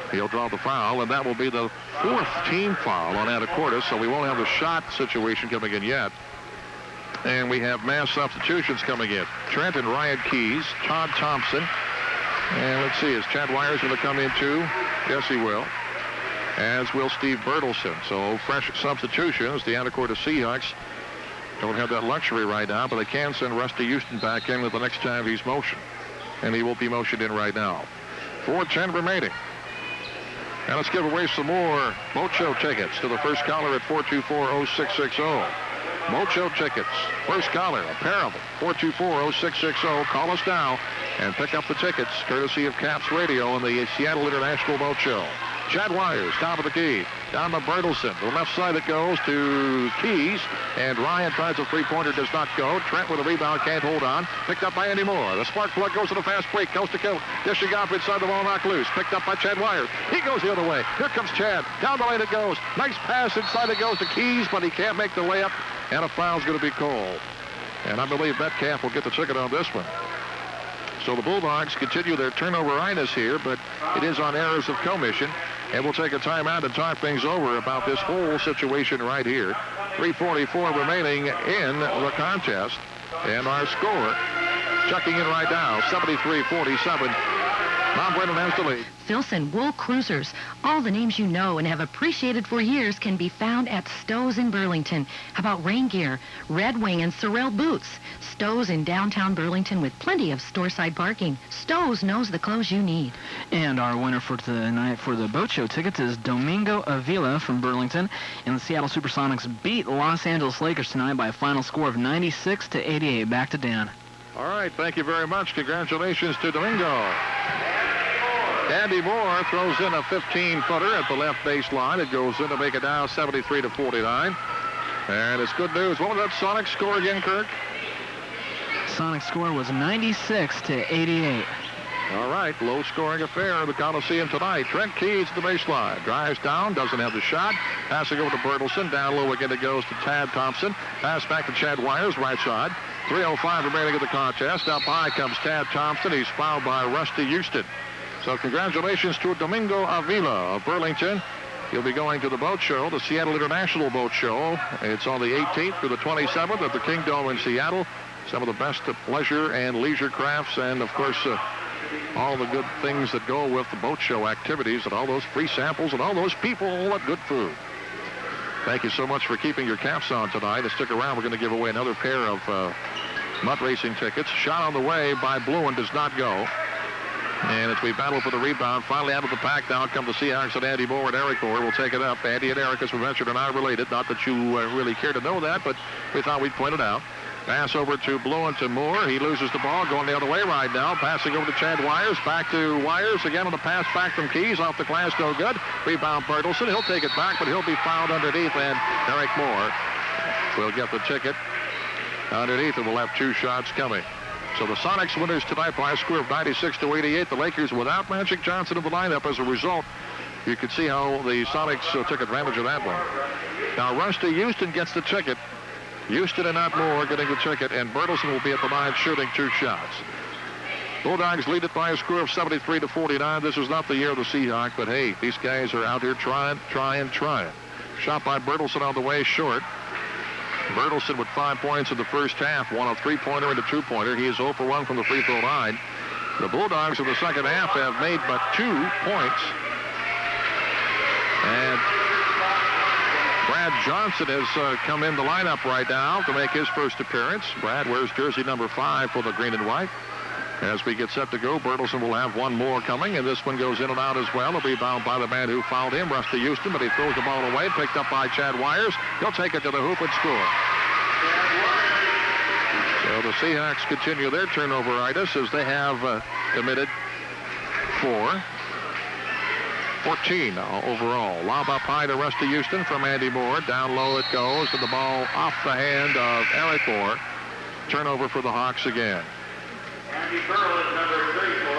he'll draw the foul, and that will be the 4th team foul on Anacortes, so we won't have a shot situation coming in yet. And we have mass substitutions coming in. Trent and Ryan Keys, Todd Thompson, and let's see, is Chad Wires going to come in too? Yes, he will. As will Steve Bertelsen. So fresh substitutions. The Anacortes Seahawks don't have that luxury right now, but they can send Rusty Houston back in with the next time he's motioned. And he will be motioned in right now. 4:10 remaining. And let's give away some more Mocho tickets to the first caller at 424-0660. Mocho tickets. First caller, a pair of them. 424-0660. Call us now and pick up the tickets, courtesy of Caps Radio and the Seattle International Boat Show. Chad Wires, top of the key. Down to Bertelsen. The left side it goes to Keys. And Ryan tries a three-pointer, does not go. Trent with a rebound, can't hold on. Picked up by Andy Moore. The spark plug goes to the fast break. Coast to coast. Dishing off inside the ball, knocked loose. Picked up by Chad Wires. He goes the other way. Here comes Chad. Down the lane it goes. Nice pass inside it goes to Keys, but he can't make the layup. And a foul's going to be called. And I believe Metcalf will get the ticket on this one. So the Bulldogs continue their turnover-itis here, but it is on errors of commission. And we'll take a timeout and talk things over about this whole situation right here. 3:44 remaining in the contest. And our score, checking in right now, 73-47. Mount Vernon has the lead. Filson Wool Cruisers. All the names you know and have appreciated for years can be found at Stowe's in Burlington. How about rain gear, Red Wing and Sorel boots? Stowe's in downtown Burlington with plenty of store-side parking. Stowe's knows the clothes you need. And our winner for tonight for the boat show tickets is Domingo Avila from Burlington. And the Seattle Supersonics beat Los Angeles Lakers tonight by a final score of 96-88. Back to Dan. All right, thank you very much. Congratulations to Domingo. Andy Moore throws in a 15-footer at the left baseline. It goes in to make it now 73-49. And it's good news. What was that Sonic score again, Kirk? Sonic score was 96-88. All right, low-scoring affair in the Coliseum tonight. Trent Keys at the baseline. Drives down, doesn't have the shot. Passing over to Bertelson. Down low again it goes to Tad Thompson. Pass back to Chad Wires, right side. 3:05 remaining in the contest. Up high comes Tad Thompson. He's fouled by Rusty Houston. So congratulations to Domingo Avila of Burlington. He'll be going to the boat show, the Seattle International Boat Show. It's on the 18th through the 27th at the Kingdome in Seattle. Some of the best pleasure and leisure crafts and, of course, all the good things that go with the boat show activities and all those free samples and all those people, all that good food. Thank you so much for keeping your caps on tonight. And stick around. We're going to give away another pair of mud racing tickets. Shot on the way by Bluen does not go. And as we battle for the rebound, finally out of the pack now come the Seahawks and Andy Moore and Eric Moore will take it up. Andy and Eric, as we mentioned, are not related. Not that you really care to know that, but we thought we'd point it out. Pass over to Bluen to Moore. He loses the ball going the other way right now. Passing over to Chad Wires. Back to Wires. Again on the pass back from Keys. Off the glass, no good. Rebound Bertelson. He'll take it back, but he'll be fouled underneath. And Eric Moore will get the ticket underneath, and we'll have two shots coming. So the Sonics winners tonight by a score of 96-88. The Lakers without Magic Johnson in the lineup. As a result, you can see how the Sonics took advantage of that one. Now Rusty Houston gets the ticket. Houston and not Moore getting the ticket, and Bertelson will be at the line shooting two shots. Bulldogs lead it by a score of 73-49. This is not the year of the Seahawks, but hey, these guys are out here trying. Shot by Bertelson on the way short. Bertelson with 5 points in the first half, won a three-pointer and a two-pointer. He is 0 for 1 from the free throw line. The Bulldogs in the second half have made but 2 points. And Brad Johnson has come in the lineup right now to make his first appearance. Brad wears jersey number 5 for the green and white. As we get set to go, Bertelson will have one more coming, and this one goes in and out as well. A rebound by the man who fouled him, Rusty Houston, but he throws the ball away, picked up by Chad Wires. He'll take it to the hoop and score. So the Seahawks continue their turnover-itis as they have committed 14 overall. Lob up high to Rusty Houston from Andy Moore. Down low it goes, and the ball off the hand of Eric Moore. Turnover for the Hawks again. Andy Burrell is number 34,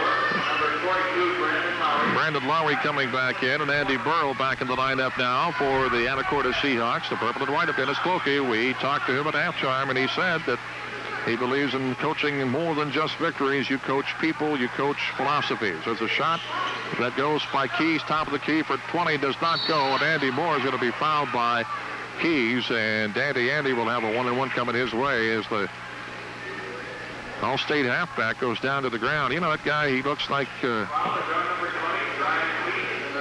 number 42, Brandon Lowry. Brandon Lowry coming back in, and Andy Burrell back in the lineup now for the Anacortes Seahawks. The purple and white of Dennis Clokey. We talked to him at halftime, and he said that he believes in coaching more than just victories. You coach people, you coach philosophies. There's a shot that goes by Keys, top of the key for 20, does not go, and Andy Moore is going to be fouled by Keys, and Andy will have a 1-and-1 coming his way as the All-State halfback goes down to the ground. You know, that guy, he looks like,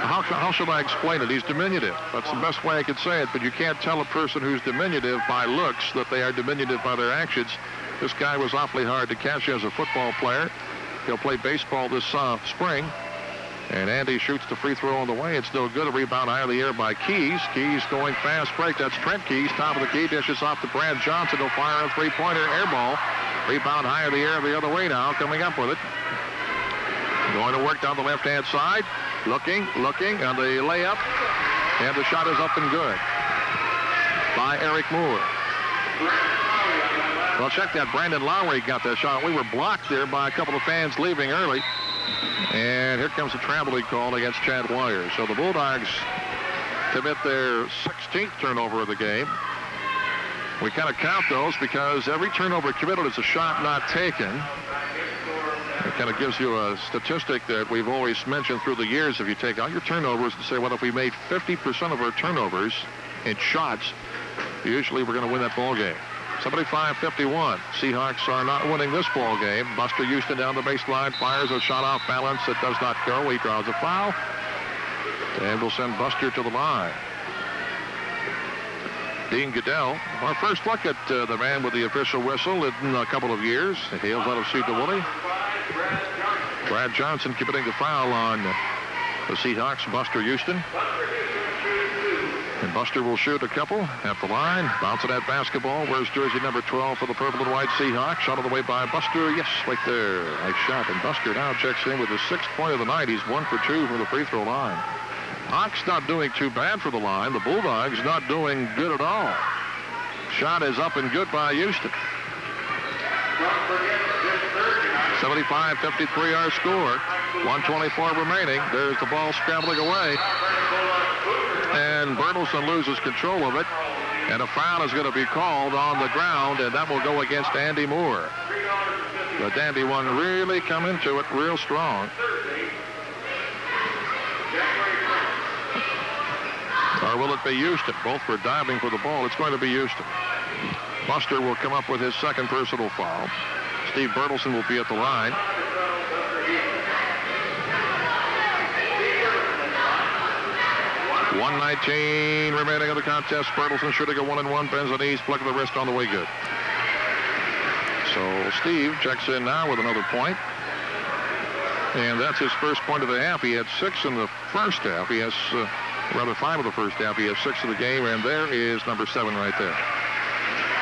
how should I explain it? He's diminutive. That's the best way I could say it, but you can't tell a person who's diminutive by looks that they are diminutive by their actions. This guy was awfully hard to catch as a football player. He'll play baseball this spring. And Andy shoots the free throw on the way. It's no good. A rebound high in the air by Keys. Keys going fast break. That's Trent Keys, top of the key. Dishes off to Brad Johnson. He'll fire a three-pointer, air ball. Rebound high in the air the other way now, coming up with it. Going to work down the left-hand side. Looking on the layup. And the shot is up and good by Eric Moore. Well, check that. Brandon Lowry got that shot. We were blocked there by a couple of fans leaving early. And here comes a traveling call against Chad Wires. So the Bulldogs commit their 16th turnover of the game. We kind of count those because every turnover committed is a shot not taken. It kind of gives you a statistic that we've always mentioned through the years. If you take out your turnovers and say, well, if we made 50% of our turnovers in shots, usually we're going to win that ball game. 75-51. Seahawks are not winning this ball game. Buster Houston down the baseline, fires a shot off balance. It does not go. He draws a foul. And we'll send Buster to the line. Dean Goodell, our first look at the man with the official whistle in a couple of years. He hails out of Cedar-Woolley. Brad Johnson committing the foul on the Seahawks, Buster Houston. And Buster will shoot a couple at the line. Bouncing that basketball. Wears jersey number 12 for the purple and white Seahawks. Shot on the way by Buster. Yes, right there. Nice shot. And Buster now checks in with his 6th point of the night. He's 1 for 2 from the free throw line. Hawks not doing too bad for the line. The Bulldogs not doing good at all. Shot is up and good by Houston. 75-53 our score. 1:24 remaining. There's the ball scrambling away. And Bertelsen loses control of it. And a foul is going to be called on the ground, and that will go against Andy Moore. The Dandy one really come into it real strong. Or will it be Houston? Both were diving for the ball. It's going to be Houston. Buster will come up with his 2nd personal foul. Steve Bertelsen will be at the line. .119 remaining in the contest. Bertelsen shooting a 1-and-1. Bends the knees, pluck of the wrist on the way good. So Steve checks in now with another point. And that's his first point of the half. He had 6 in the first half. He has... 5 of the first half. He has 6 of the game, and there is number 7 right there.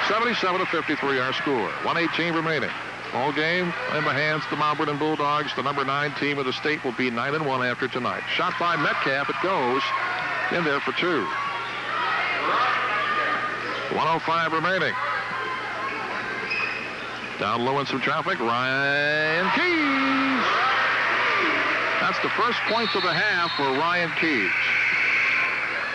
77-53 our score. 1:18 remaining. All game in the hands of the Mount Vernon Bulldogs. The number 9 team of the state will be 9-1 after tonight. Shot by Metcalf. It goes in there for 2. 1:05 remaining. Down low in some traffic. Ryan Keys. That's the first point of the half for Ryan Keys.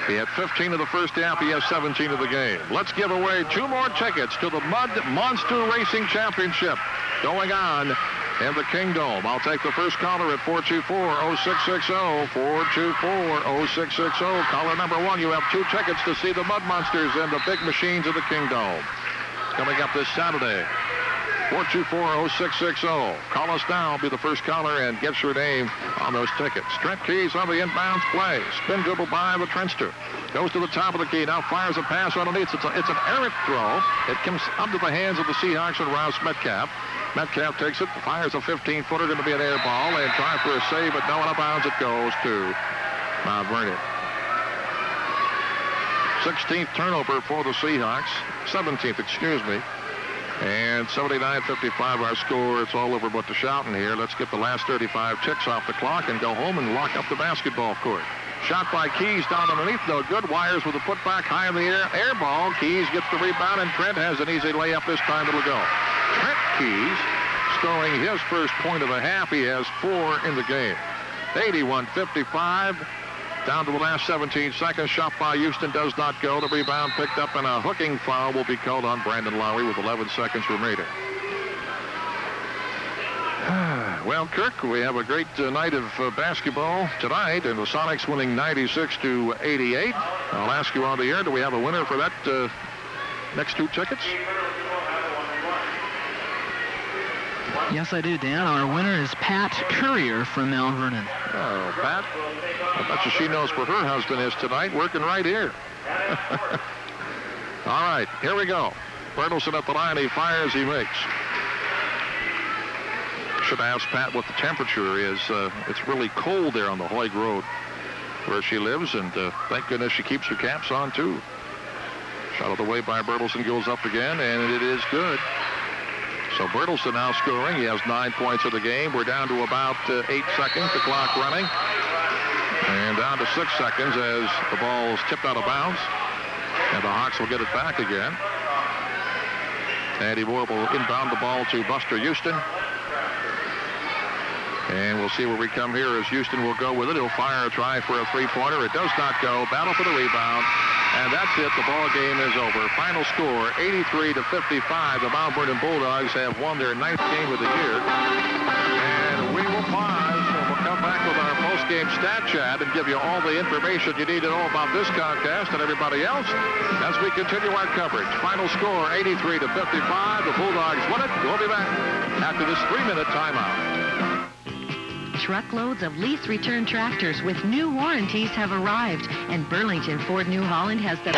He had 15 of the first half. He has 17 of the game. Let's give away 2 more tickets to the Mud Monster Racing Championship going on in the Kingdome. I'll take the first caller at 424-0660. 424-0660. Caller number 1, you have 2 tickets to see the Mud Monsters and the big machines of the Kingdome. Coming up this Saturday. 424-0660. Call us now. Be the first caller and get your name on those tickets. Trent Keys on the inbounds play. Spin dribble by the Trenster. Goes to the top of the key. Now fires a pass underneath. It's an errant throw. It comes under the hands of the Seahawks and Rouse Metcalf. Metcalf takes it. Fires a 15-footer. Going to be an air ball. And try for a save, but no, out of bounds it goes to Mount Vernon. 16th turnover for the Seahawks. 17th, excuse me. And 79-55 our score. It's all over but the shouting here. Let's get the last 35 ticks off the clock and go home and lock up the basketball court. Shot by Keys down underneath. No good. Wires with a putback high in the air. Air ball. Keys gets the rebound, and Trent has an easy layup. This time it'll go. Trent Keys scoring his first point of the half. He has 4 in the game. 81-55. Down to the last 17 seconds. Shot by Houston does not go. The rebound picked up, and a hooking foul will be called on Brandon Lowry with 11 seconds remaining. Well, Kirk, we have a great night of basketball tonight, and the Sonics winning 96-88. I'll ask you on the air, do we have a winner for that next 2 tickets? Yes, I do, Dan. Our winner is Pat Courier from Mount Vernon. Oh, Pat. I bet you she knows where her husband is tonight, working right here. All right, here we go. Bertelsen at the line. He fires, he makes. Should ask Pat what the temperature is. It's really cold there on the Hoyt Road where she lives, and thank goodness she keeps her caps on, too. Shot out of the way by Bertelsen, goes up again, and it is good. So Bertelsen now scoring. He has 9 points of the game. We're down to about 8 seconds, the clock running. And down to 6 seconds as the ball is tipped out of bounds. And the Hawks will get it back again. Andy Moore will inbound the ball to Buster Houston. And we'll see where we come here as Houston will go with it. He'll fire a try for a 3-pointer. It does not go. Battle for the rebound. And that's it. The ball game is over. Final score, 83-55. The Mount Vernon Bulldogs have won their 9th game of the year. And we will pause, and we'll come back with our post post-game stat chat and give you all the information you need to know about this contest and everybody else as we continue our coverage. Final score, 83-55. The Bulldogs win it. We'll be back after this 3-minute timeout. Truckloads of lease return tractors with new warranties have arrived, and Burlington Ford New Holland has the